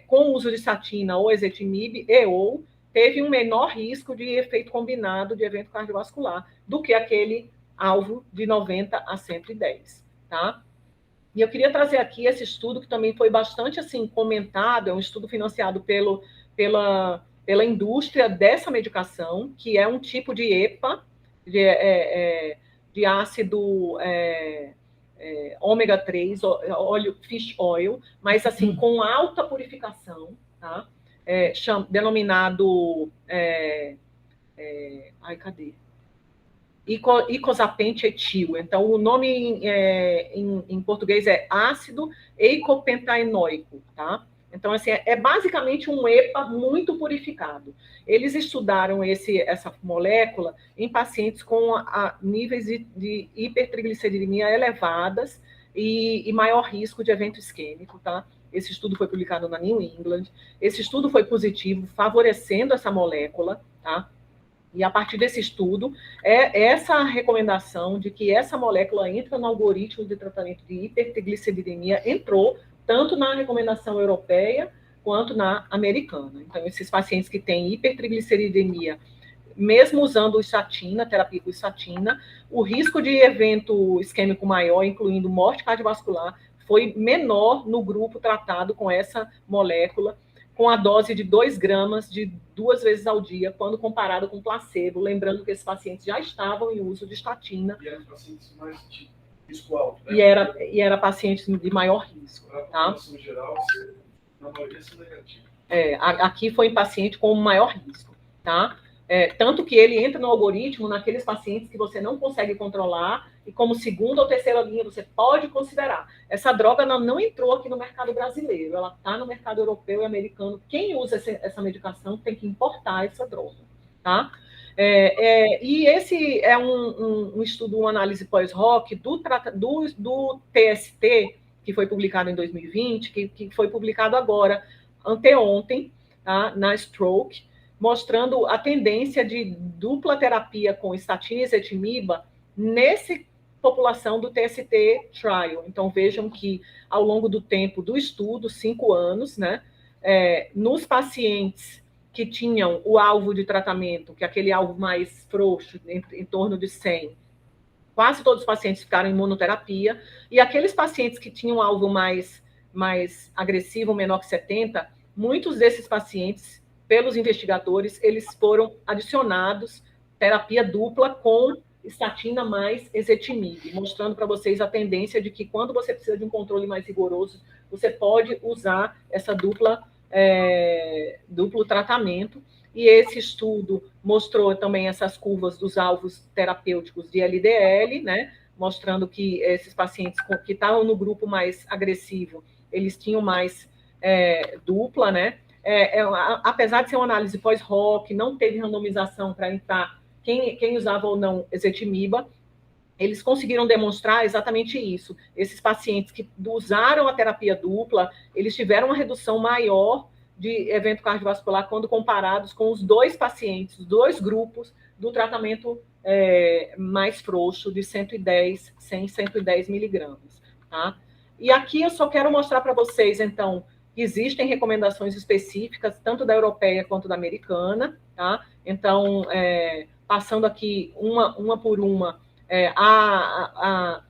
com o uso de statina ou ezetimibe ou teve um menor risco de efeito combinado de evento cardiovascular do que aquele alvo de 90 a 110, tá? E eu queria trazer aqui esse estudo que também foi bastante assim comentado, é um estudo financiado pela indústria dessa medicação, que é um tipo de EPA, de ácido ômega 3, óleo fish oil, mas assim com alta purificação, tá? Denominado cadê? Icosapente etil. Então, o nome em português é ácido eicopentaenoico, tá? Então, assim, é basicamente um EPA muito purificado. Eles estudaram essa molécula em pacientes com níveis de hipertrigliceridemia elevadas e maior risco de evento isquêmico, tá? Esse estudo foi publicado na New England. Esse estudo foi positivo, favorecendo essa molécula, tá? E a partir desse estudo, essa recomendação de que essa molécula entra no algoritmo de tratamento de hipertrigliceridemia entrou tanto na recomendação europeia quanto na americana. Então, esses pacientes que têm hipertrigliceridemia, mesmo usando estatina, terapia com estatina, o risco de evento isquêmico maior, incluindo morte cardiovascular, foi menor no grupo tratado com essa molécula, com a dose de 2 gramas de 2 vezes ao dia, quando comparado com placebo, lembrando que esses pacientes já estavam em uso de estatina. E eram pacientes mais de risco alto, né? E era pacientes de maior risco. Para a tá? população geral, na maioria, são negativos. Aqui foi em paciente com maior risco, tá? Tanto que ele entra no algoritmo naqueles pacientes que você não consegue controlar e como segunda ou terceira linha você pode considerar. Essa droga não entrou aqui no mercado brasileiro, ela está no mercado europeu e americano. Quem usa essa medicação tem que importar essa droga, tá? E esse é um estudo, uma análise pós-hoc do TST, que foi publicado em 2020, que foi publicado agora, anteontem, tá? Na Stroke, mostrando a tendência de dupla terapia com estatina e ezetimiba nessa população do TST Trial. Então, vejam que, ao longo do tempo do estudo, 5 anos, né, nos pacientes que tinham o alvo de tratamento, que é aquele alvo mais frouxo, em torno de 100, quase todos os pacientes ficaram em imunoterapia, e aqueles pacientes que tinham um alvo mais agressivo, menor que 70, muitos desses pacientes, pelos investigadores, eles foram adicionados terapia dupla com estatina mais ezetimibe, mostrando para vocês a tendência de que quando você precisa de um controle mais rigoroso, você pode usar essa duplo tratamento. E esse estudo mostrou também essas curvas dos alvos terapêuticos de LDL, né, mostrando que esses pacientes que estavam no grupo mais agressivo, eles tinham mais dupla, né? Apesar de ser uma análise pós-hoc, não teve randomização para entrar quem usava ou não ezetimiba, eles conseguiram demonstrar exatamente isso. Esses pacientes que usaram a terapia dupla, eles tiveram uma redução maior de evento cardiovascular quando comparados com os 2 pacientes, os 2 grupos do tratamento mais frouxo de 110 miligramas. Tá? E aqui eu só quero mostrar para vocês, então, existem recomendações específicas, tanto da europeia quanto da americana, tá? Então, passando aqui uma por uma,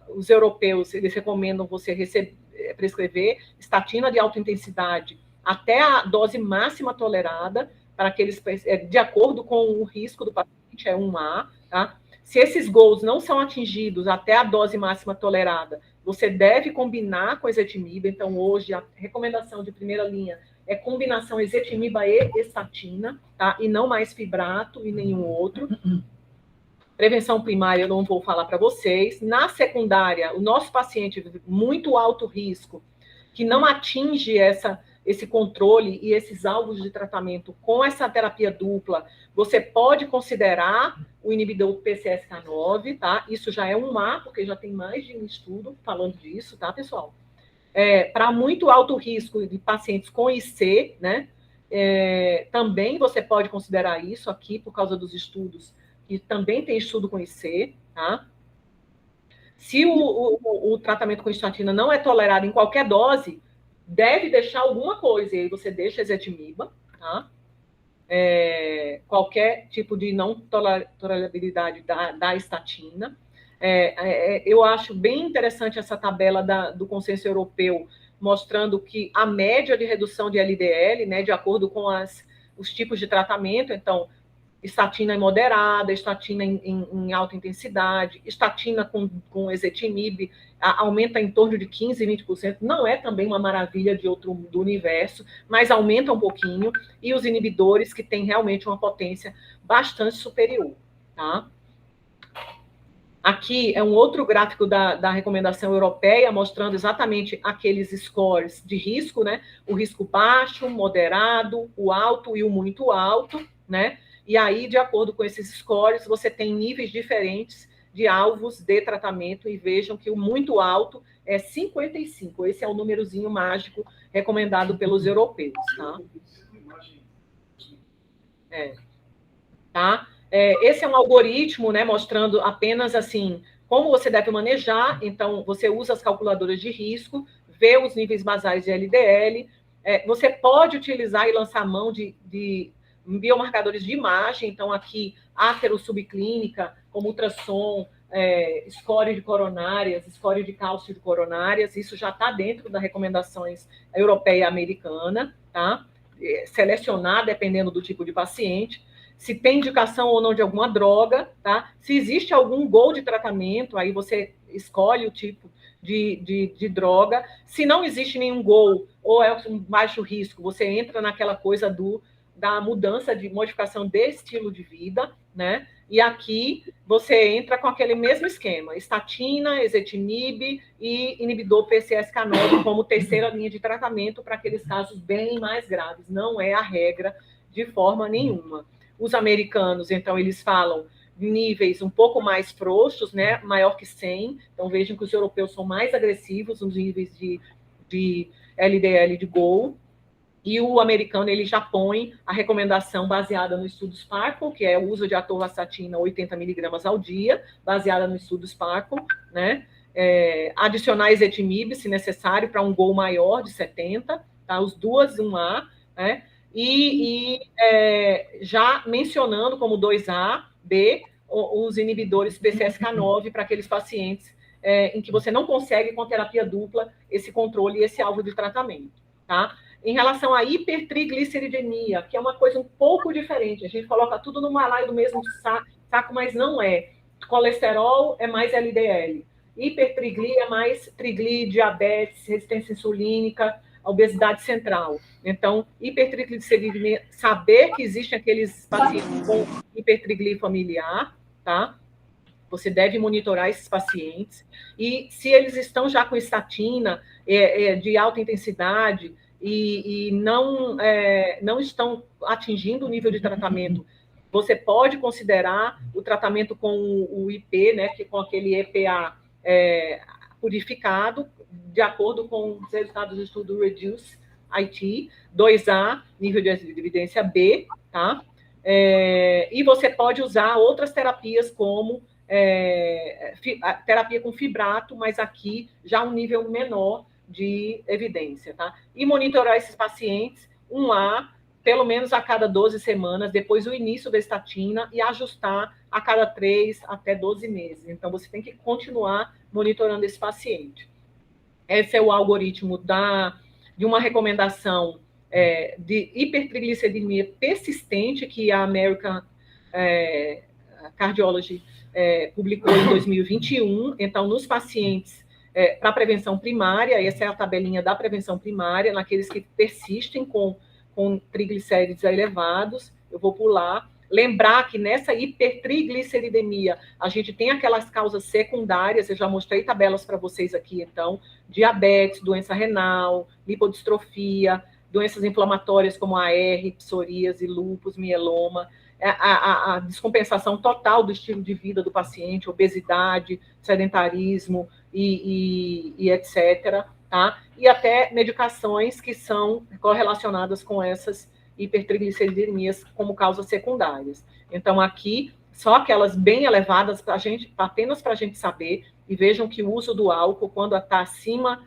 os europeus, eles recomendam você prescrever estatina de alta intensidade até a dose máxima tolerada, para aqueles, de acordo com o risco do paciente, 1A, tá? Se esses goals não são atingidos até a dose máxima tolerada, você deve combinar com ezetimibe. Então, hoje, a recomendação de primeira linha é combinação ezetimiba e estatina, tá? E não mais fibrato e nenhum outro. Prevenção primária eu não vou falar para vocês. Na secundária, o nosso paciente muito alto risco, que não atinge esse controle e esses alvos de tratamento com essa terapia dupla, você pode considerar o inibidor PCSK9, tá? Isso já é um A, porque já tem mais de um estudo falando disso, tá, pessoal? Para muito alto risco de pacientes com IC, né? Também você pode considerar isso aqui, por causa dos estudos, que também tem estudo com IC, tá? Se o tratamento com estatina não é tolerado em qualquer dose, deve deixar alguma coisa, e aí você deixa ezetimiba, tá? Qualquer tipo de não tolerabilidade da estatina. Eu acho bem interessante essa tabela do consenso europeu, mostrando que a média de redução de LDL, né, de acordo com os tipos de tratamento, então, estatina em moderada, estatina em alta intensidade, estatina com ezetimibe, aumenta em torno de 15%, 20%, não é também uma maravilha do universo, mas aumenta um pouquinho, e os inibidores que têm realmente uma potência bastante superior, tá? Aqui é um outro gráfico da recomendação europeia, mostrando exatamente aqueles scores de risco, né? O risco baixo, moderado, o alto e o muito alto, né? E aí, de acordo com esses scores, você tem níveis diferentes de alvos de tratamento, e vejam que o muito alto é 55. Esse é o númerozinho mágico recomendado pelos europeus, tá? Tá? Esse é um algoritmo, né, mostrando apenas assim como você deve manejar. Então, você usa as calculadoras de risco, vê os níveis basais de LDL. Você pode utilizar e lançar mão de biomarcadores de imagem. Então, aqui, átero subclínica, como ultrassom, score de coronárias, score de cálcio de coronárias. Isso já está dentro das recomendações europeia e americana, tá? Selecionar dependendo do tipo de paciente. Se tem indicação ou não de alguma droga, tá? Se existe algum goal de tratamento, aí você escolhe o tipo de droga. Se não existe nenhum goal, ou é um baixo risco, você entra naquela coisa da mudança de modificação de estilo de vida, né? E aqui você entra com aquele mesmo esquema, estatina, ezetimibe e inibidor PCSK9 como terceira linha de tratamento para aqueles casos bem mais graves. Não é a regra de forma nenhuma. Os americanos, então, eles falam de níveis um pouco mais frouxos, né? Maior que 100. Então, vejam que os europeus são mais agressivos nos níveis de LDL de GOL. E o americano, ele já põe a recomendação baseada no estudo Sparkle, que é o uso de atorvastatina 80 miligramas ao dia, baseada no estudo Sparkle, né? Adicionar ezetimibe, se necessário, para um GOL maior de 70, tá? Os duas, 1A, né? Já mencionando como 2A, B, os inibidores PCSK9 para aqueles pacientes em que você não consegue, com terapia dupla, esse controle e esse alvo de tratamento, tá? Em relação à hipertrigliceridemia, que é uma coisa um pouco diferente, a gente coloca tudo no balaio do mesmo saco, mas não é. Colesterol é mais LDL, hipertrigli é mais trigli, diabetes, resistência insulínica, obesidade central. Então, hipertrigliceridemia, saber que existem aqueles pacientes com hipertrigli familiar, tá? Você deve monitorar esses pacientes. E se eles estão já com estatina de alta intensidade e não estão atingindo o nível de tratamento, você pode considerar o tratamento com o IP, né, que com aquele EPA purificado, de acordo com os resultados do estudo REDUCE IT, 2A, nível de evidência B, tá? E você pode usar outras terapias como terapia com fibrato, mas aqui já um nível menor de evidência, tá? E monitorar esses pacientes, 1A, pelo menos a cada 12 semanas, depois do início da estatina, e ajustar a cada 3 até 12 meses. Então, você tem que continuar monitorando esse paciente. Esse é o algoritmo de uma recomendação de hipertrigliceridemia persistente que a American Cardiology publicou em 2021. Então, nos pacientes para a prevenção primária, essa é a tabelinha da prevenção primária, naqueles que persistem com triglicéridos elevados, eu vou pular. Lembrar que nessa hipertrigliceridemia, a gente tem aquelas causas secundárias, eu já mostrei tabelas para vocês aqui, então, diabetes, doença renal, lipodistrofia, doenças inflamatórias como AR, psoríase, lúpus, mieloma, a descompensação total do estilo de vida do paciente, obesidade, sedentarismo e etc., tá? E até medicações que são correlacionadas com essas hipertrigliceridemias como causas secundárias. Então, aqui, só aquelas bem elevadas, apenas para a gente saber, e vejam que o uso do álcool, quando está acima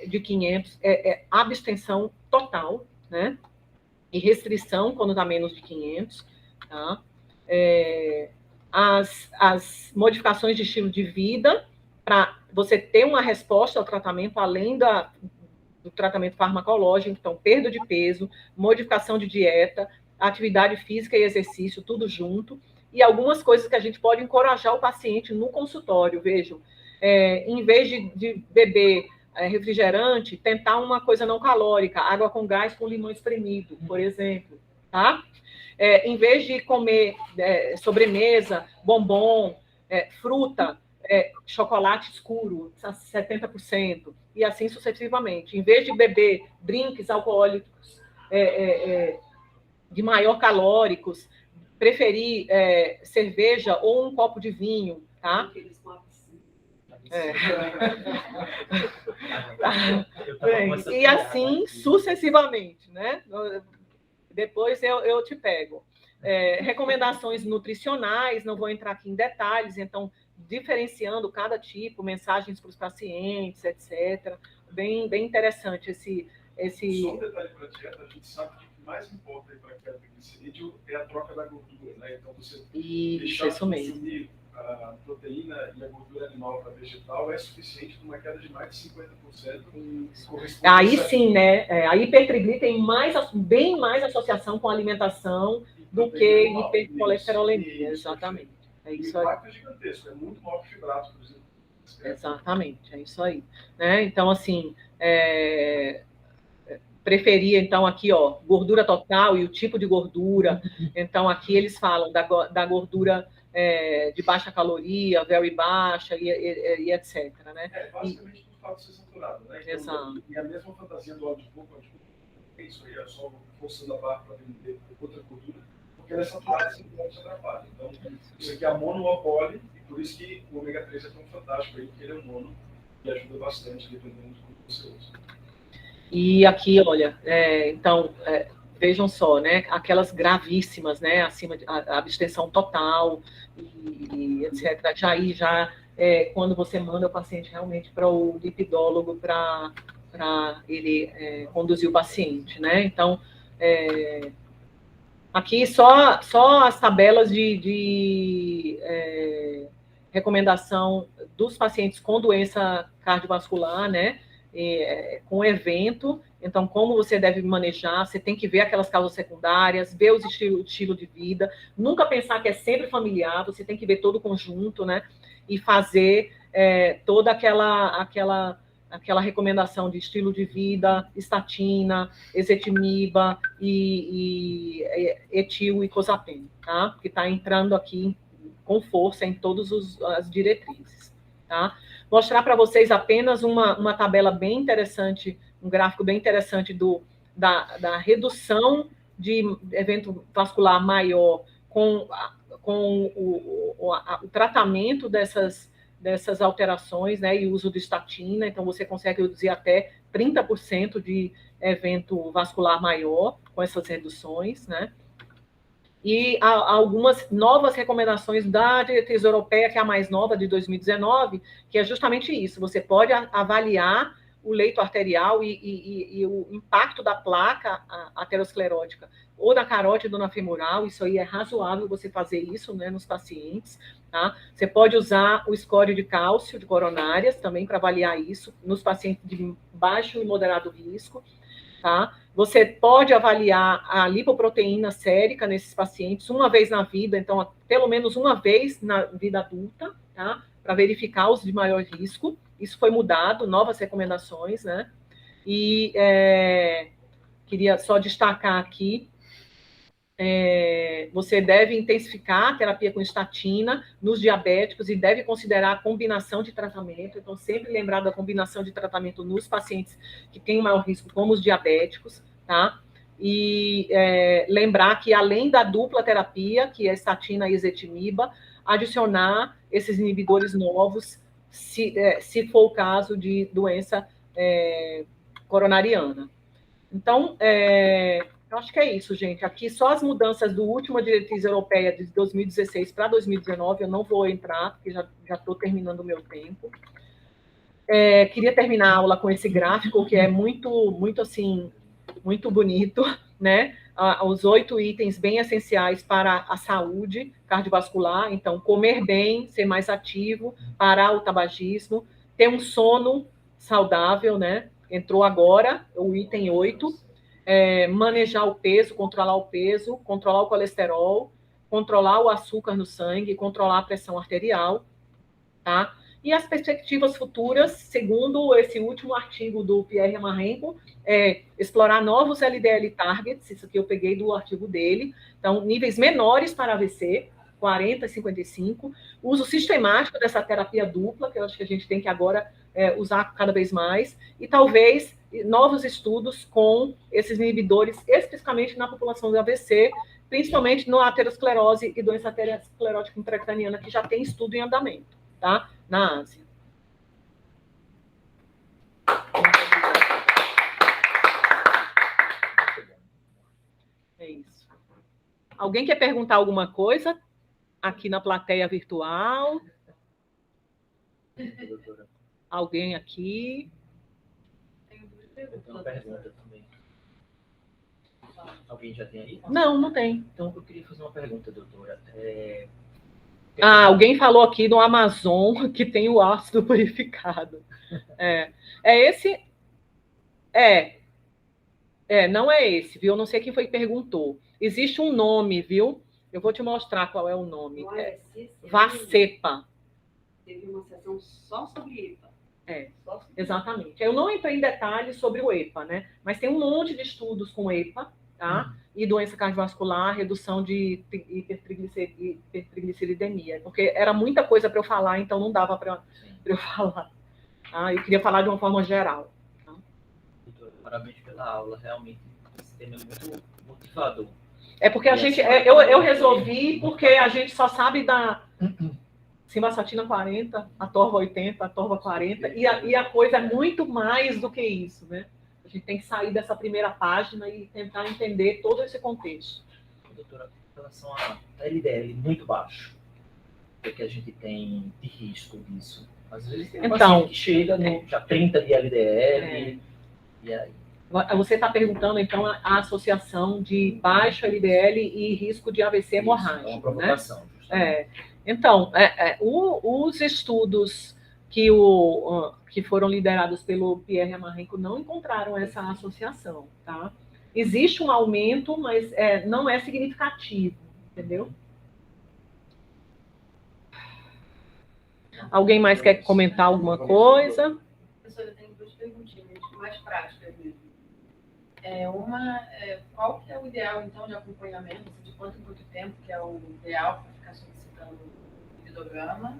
de 500, é abstenção total, né? E restrição quando está menos de 500, tá? As modificações de estilo de vida, para você ter uma resposta ao tratamento, além do tratamento farmacológico, então, perda de peso, modificação de dieta, atividade física e exercício, tudo junto, e algumas coisas que a gente pode encorajar o paciente no consultório, vejam, em vez de beber refrigerante, tentar uma coisa não calórica, água com gás com limão espremido, por exemplo, tá? Em vez de comer sobremesa, bombom, fruta, chocolate escuro, 70%, e assim sucessivamente. Em vez de beber drinks alcoólicos de maior calóricos, preferir cerveja ou um copo de vinho, tá? E assim sucessivamente, né? Depois eu te pego. Recomendações nutricionais, não vou entrar aqui em detalhes, então, diferenciando cada tipo, mensagens para os pacientes, etc. Bem interessante esse... Só um detalhe para a dieta, a gente sabe que o que mais importa para a queda de glicerídeo é a troca da gordura, né? Então, você deixar de consumir a proteína e a gordura animal para vegetal é suficiente para uma queda de mais de 50%. Aí sim, né? A hipertriglicemia tem bem mais associação com a alimentação do que hipercolesterolemia, exatamente. É isso aí. O impacto é gigantesco, é muito maior que fibrato, por exemplo. Exatamente, é isso aí. Né? Então, assim, preferia, então, aqui, ó, gordura total e o tipo de gordura. Então, aqui eles falam da gordura de baixa caloria, very baixa e etc. Né? Basicamente, tudo fato de ser saturado, né? Então, exato. E a mesma fantasia do óleo de coco, é isso aí, é só forçando a barra para vender outra gordura, porque ela é saturada e não te atrapalha. Então, isso aqui é a mono ou a poli, e por isso que o ômega 3 é tão fantástico aí, porque ele é um mono e ajuda bastante, dependendo do que você usa. E aqui, olha, então, vejam só, né, aquelas gravíssimas, né, acima de a abstenção total e etc. Já quando você manda o paciente realmente para o lipidólogo para ele conduzir o paciente, né? Então, aqui só as tabelas de recomendação dos pacientes com doença cardiovascular, né? Com evento, então como você deve manejar, você tem que ver aquelas causas secundárias, ver os estilo de vida, nunca pensar que é sempre familiar, você tem que ver todo o conjunto, né, e fazer toda aquela recomendação de estilo de vida, estatina, ezetimiba e etil e clozapam, tá, que está entrando aqui com força em todas as diretrizes, tá. Mostrar para vocês apenas uma tabela bem interessante, um gráfico bem interessante da redução de evento vascular maior com o tratamento dessas alterações, né, e uso de estatina. Então, você consegue reduzir até 30% de evento vascular maior com essas reduções, né? E algumas novas recomendações da diretriz europeia, que é a mais nova, de 2019, que é justamente isso. Você pode avaliar o leito arterial e o impacto da placa aterosclerótica ou da carótida ou na femoral. Isso aí é razoável você fazer isso, né, nos pacientes. Tá? Você pode usar o score de cálcio de coronárias também para avaliar isso nos pacientes de baixo e moderado risco. Tá? Você pode avaliar a lipoproteína sérica nesses pacientes uma vez na vida, então, pelo menos uma vez na vida adulta, tá? Para verificar os de maior risco, isso foi mudado, novas recomendações, né? E queria só destacar aqui, você deve intensificar a terapia com estatina nos diabéticos e deve considerar a combinação de tratamento. Então, sempre lembrar da combinação de tratamento nos pacientes que têm maior risco, como os diabéticos, tá? E lembrar que, além da dupla terapia, que é estatina e ezetimiba, adicionar esses inibidores novos, se for o caso de doença coronariana. Então, eu acho que é isso, gente. Aqui só as mudanças do última diretriz europeia de 2016 para 2019, eu não vou entrar, porque já estou terminando o meu tempo. Queria terminar a aula com esse gráfico, que é muito assim, muito bonito, né? Os 8 itens bem essenciais para a saúde cardiovascular. Então, comer bem, ser mais ativo, parar o tabagismo, ter um sono saudável, né? Entrou agora o item 8. Manejar o peso, controlar o colesterol, controlar o açúcar no sangue, controlar a pressão arterial, tá? E as perspectivas futuras, segundo esse último artigo do Pierre Marrenco, explorar novos LDL targets, isso aqui eu peguei do artigo dele, então, níveis menores para AVC, 40 e 55, uso sistemático dessa terapia dupla, que eu acho que a gente tem que agora usar cada vez mais, e talvez novos estudos com esses inibidores, especificamente na população do AVC, principalmente na aterosclerose e doença aterosclerótica intracraniana, que já tem estudo em andamento, tá? Na Ásia. É isso. Alguém quer perguntar alguma coisa aqui na plateia virtual? Alguém aqui? Eu tenho uma pergunta também. Alguém já tem aí? Não tem. Então, eu queria fazer uma pergunta, doutora. Alguém falou aqui no Amazon que tem o ácido purificado. Esse? Não é esse, viu? Eu não sei quem foi que perguntou. Existe um nome, viu? Eu vou te mostrar qual é o nome. Vascepa. Teve uma sessão só sobre EPA. Exatamente. Eu não entrei em detalhes sobre o EPA, né? Mas tem um monte de estudos com EPA, tá? E doença cardiovascular, redução de hipertrigliceridemia. Porque era muita coisa para eu falar, então não dava para eu falar. Eu queria falar de uma forma geral. Tá? Doutora, parabéns pela aula. Realmente, esse tema é muito motivador. Porque eu resolvi, porque a gente só sabe da simvastatina 40, a torva 80, a torva 40, e a coisa é muito mais do que isso, né? A gente tem que sair dessa primeira página e tentar entender todo esse contexto. Doutora, em relação a LDL muito baixo, o que a gente tem de risco disso? Às vezes tem um paciente que chega no já 30 de LDL, e aí... Você está perguntando, então, a associação de baixo LDL e risco de AVC hemorrágico, é uma provocação, né? Então, os estudos que foram liderados pelo Pierre Marrenco não encontraram essa associação, tá? Existe um aumento, mas não é significativo, entendeu? Alguém mais quer comentar alguma coisa? Professora, eu tenho 2 perguntinhas mais práticas mesmo. Qual que é o ideal, então, de acompanhamento? De quanto em quanto tempo que é o ideal para ficar solicitando o lipiograma?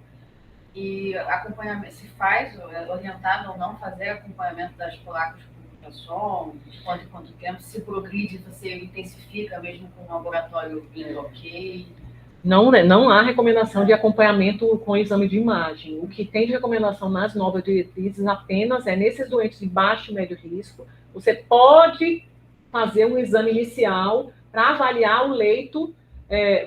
E acompanhamento, se faz, orientado ou não fazer acompanhamento das placas com ultrassom, de quanto em quanto tempo? Se progride, você intensifica mesmo com o laboratório ok? Não há recomendação de acompanhamento com exame de imagem. O que tem de recomendação nas novas diretrizes apenas nesses doentes de baixo e médio risco. Você pode fazer um exame inicial para avaliar o leito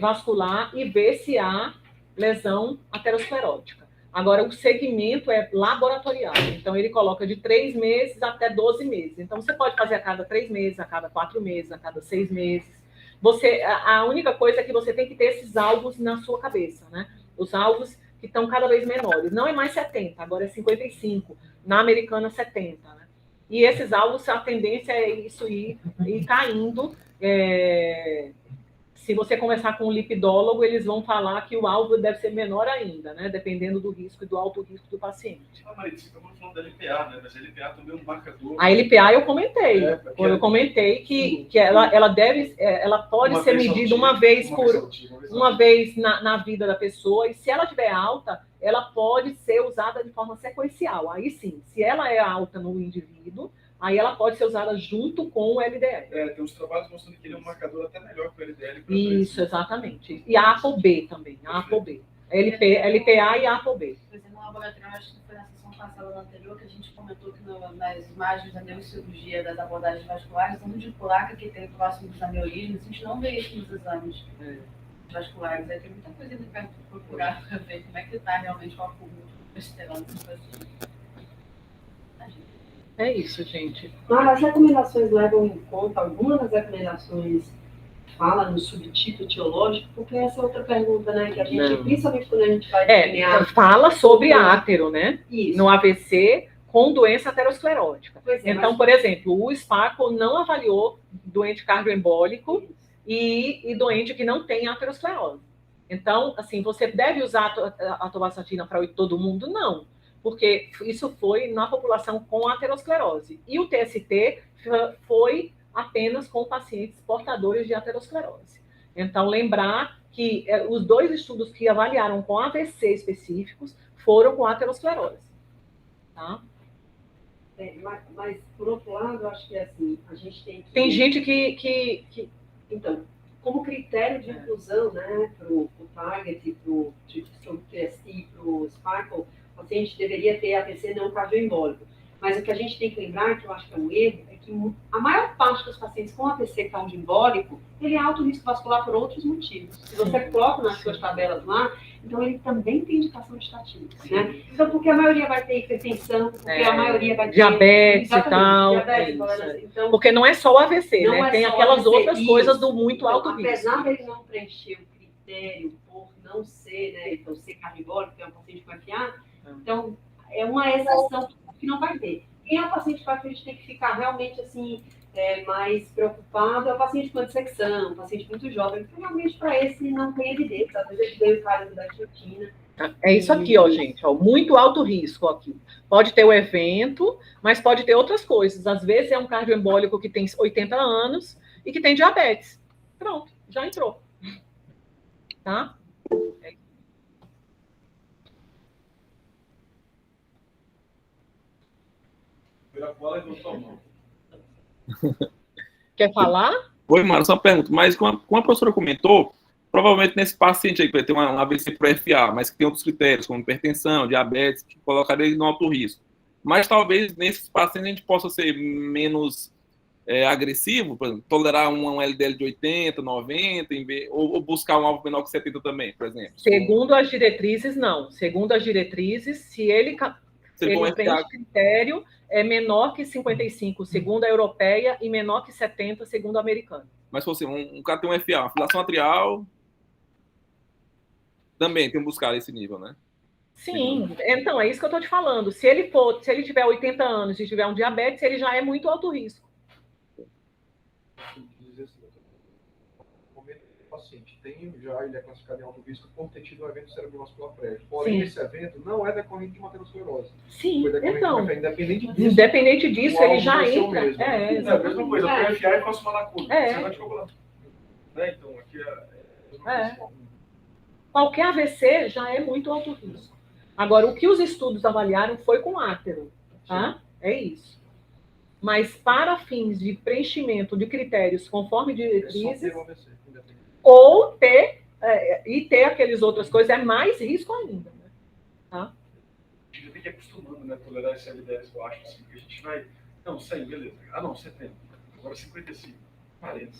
vascular e ver se há lesão aterosclerótica. Agora, o segmento é laboratorial. Então, ele coloca de 3 meses até 12 meses. Então, você pode fazer a cada 3 meses, a cada 4 meses, a cada 6 meses. A única coisa é que você tem que ter esses alvos na sua cabeça, né? Os alvos que estão cada vez menores. Não é mais 70, agora é 55. Na americana, 70, né? E esses alvos, a tendência é isso ir caindo se você conversar com um lipidólogo, eles vão falar que o alvo deve ser menor ainda, né? Dependendo do risco e do alto risco do paciente. Maria, você acabou falando da LPA, né? Mas a LPA também é um marcador. A LPA eu comentei. Eu comentei que ela pode ser medida uma vez na vida da pessoa, e se ela estiver alta, ela pode ser usada de forma sequencial. Aí sim, se ela é alta no indivíduo, aí ela pode ser usada junto com o LDL. Tem uns trabalhos mostrando que ele é um marcador até melhor que o LDL. Isso, exatamente. E a ApoB também, a ApoB. LPA e a ApoB. Por exemplo, no laboratório, acho que foi na sessão passada na anterior, que a gente comentou que nas imagens da neurocirurgia das abordagens vasculares, o número de placa que tem próximo dos aneurismas, a gente não vê isso nos exames vasculares. Aí tem muita coisa que vai procurar para ver como é que está realmente o acúmulo de colesterol dos pacientes. É isso, gente. As recomendações levam em conta, algumas das recomendações fala no subtítulo teológico, porque essa é outra pergunta, né, que a gente, principalmente quando a gente vai delinear... Fala sobre átero, né? Isso. No AVC com doença aterosclerótica. Então, por exemplo, o SPARCLE não avaliou doente cardioembólico e doente que não tem aterosclerose. Então, assim, você deve usar a atorvastatina para todo mundo? Não. Porque isso foi na população com aterosclerose. E o TST foi apenas com pacientes portadores de aterosclerose. Então, lembrar que os 2 estudos que avaliaram com AVC específicos foram com aterosclerose. Tá? Mas, por outro lado, eu acho que assim, a gente tem que... Tem gente que... Então, como critério de inclusão, né, para o Target, para o TST, para o SPARCLE, o paciente deveria ter AVC não cardioembólico. Mas o que a gente tem que lembrar, que eu acho que é um erro, é que a maior parte dos pacientes com AVC cardioembólico, ele é alto risco vascular por outros motivos. Se você coloca nas suas tabelas lá, então ele também tem indicação de estatísticas, né? Então, porque a maioria vai ter hipertensão, porque a maioria vai ter... Diabetes e tal. Então, porque não é só o AVC, né? Tem aquelas outras coisas do muito alto risco. Apesar dele não preencher o critério por não ser, né? Então, ser cardioembólico, que é um paciente com FA, então, é uma exceção que não vai ter. Quem é o paciente que a gente tem que ficar realmente assim, mais preocupado é o paciente com dissecção, um paciente muito jovem, porque realmente para esse não tem evidência. Às vezes ele veio o caso da tiotina. É isso aqui, ó, gente, ó, muito alto risco aqui. Pode ter o evento, mas pode ter outras coisas. Às vezes é um cardioembólico que tem 80 anos e que tem diabetes. Pronto, já entrou. Tá? Quer falar? Oi, Mara, só uma pergunta. Mas como a professora comentou, provavelmente nesse paciente aí que vai ter um AVC por FA, mas que tem outros critérios, como hipertensão, diabetes, que colocaria ele no alto risco. Mas talvez nesses pacientes a gente possa ser menos agressivo, por exemplo, tolerar um LDL de 80, 90, ou buscar um alvo menor que 70 também, por exemplo. Segundo as diretrizes, não. Segundo as diretrizes, se ele preenche critério, é menor que 55, segundo a europeia, e menor que 70, segundo a americana. Mas se fosse um cara tem um FA, uma fibrilação atrial, também tem que buscar esse nível, né? Sim, então é isso que eu estou te falando. Se ele tiver 80 anos e tiver um diabetes, ele já é muito alto risco. O paciente ele é classificado em alto risco por ter tido um evento cerebrovascular prévio. Porém, esse evento não é decorrente de uma aterosclerose. Sim, então, independente disso, ele já entra. É a mesma coisa, o PFA faço uma lacuna. Então, aqui qualquer AVC já é muito alto risco. Agora, o que os estudos avaliaram foi com átero, tá? É isso. Mas para fins de preenchimento de critérios conforme diretrizes, ou ter aquelas outras coisas, é mais risco ainda. Né? Tá? A gente tem que ir acostumando, né? Tolerar esse LDL baixo, assim, porque a gente vai... Não, 100, beleza. Ah, não, 70. Agora 55, 40.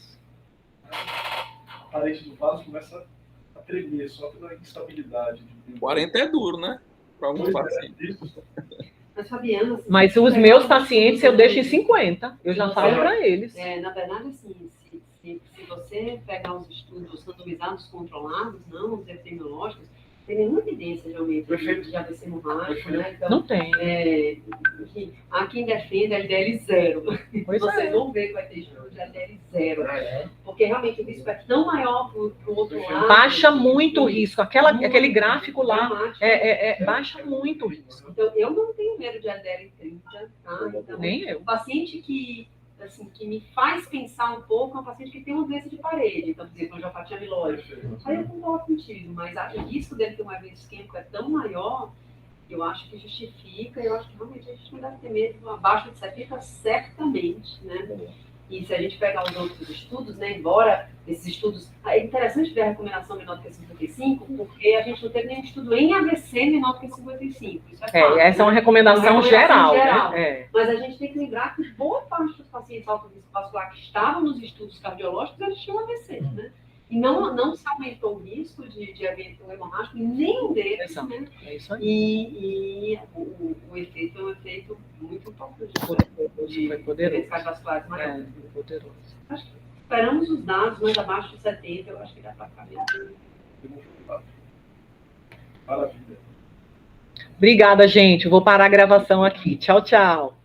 A parede do vaso começa a tremer, só pela instabilidade. 40 é duro, né? Para alguns pacientes. Mas os meus pacientes eu deixo em 50. Eu já falo para eles. Na verdade, assim, se você pegar os estudos randomizados controlados, não os epidemiológicos, tem nenhuma evidência de aumento de AVC hemorrágico, né? Então, não tem. Há quem defenda LDL zero. Vocês vão ver que vai ter estudo de LDL zero. Porque realmente o risco é tão maior para o outro lado. Baixa muito o risco. Aquele gráfico lá baixa muito o risco. Então, eu não tenho medo de LDL 30, tá? Então, Nem eu. o paciente que me faz pensar um pouco é um paciente que tem uma doença de parede, então, por exemplo, angiopatia amiloide. Aí eu concordo contigo, mas o risco dele ter um evento isquêmico é tão maior, que eu acho que justifica, eu acho que realmente a gente não deve ter medo, abaixo de 70, certamente, né? E se a gente pegar os outros estudos, né, embora esses estudos... É interessante ver a recomendação menor do que 55, porque a gente não teve nenhum estudo em AVC menor do que 55. Isso é fato, Essa é uma recomendação geral. Né? Mas a gente tem que lembrar que boa parte dos pacientes alto risco vascular que estavam nos estudos cardiológicos, eles tinham AVC, né? E não se aumentou o risco de evento hemorrágico em nenhum deles, né? É isso aí. E o efeito é um efeito muito importante. Foi poderoso. Cardiovasculares maiores. Poderoso. Acho que esperamos os dados, mas abaixo de 70, eu acho que dá para caber. Maravilha. Obrigada, gente. Eu vou parar a gravação aqui. Tchau, tchau.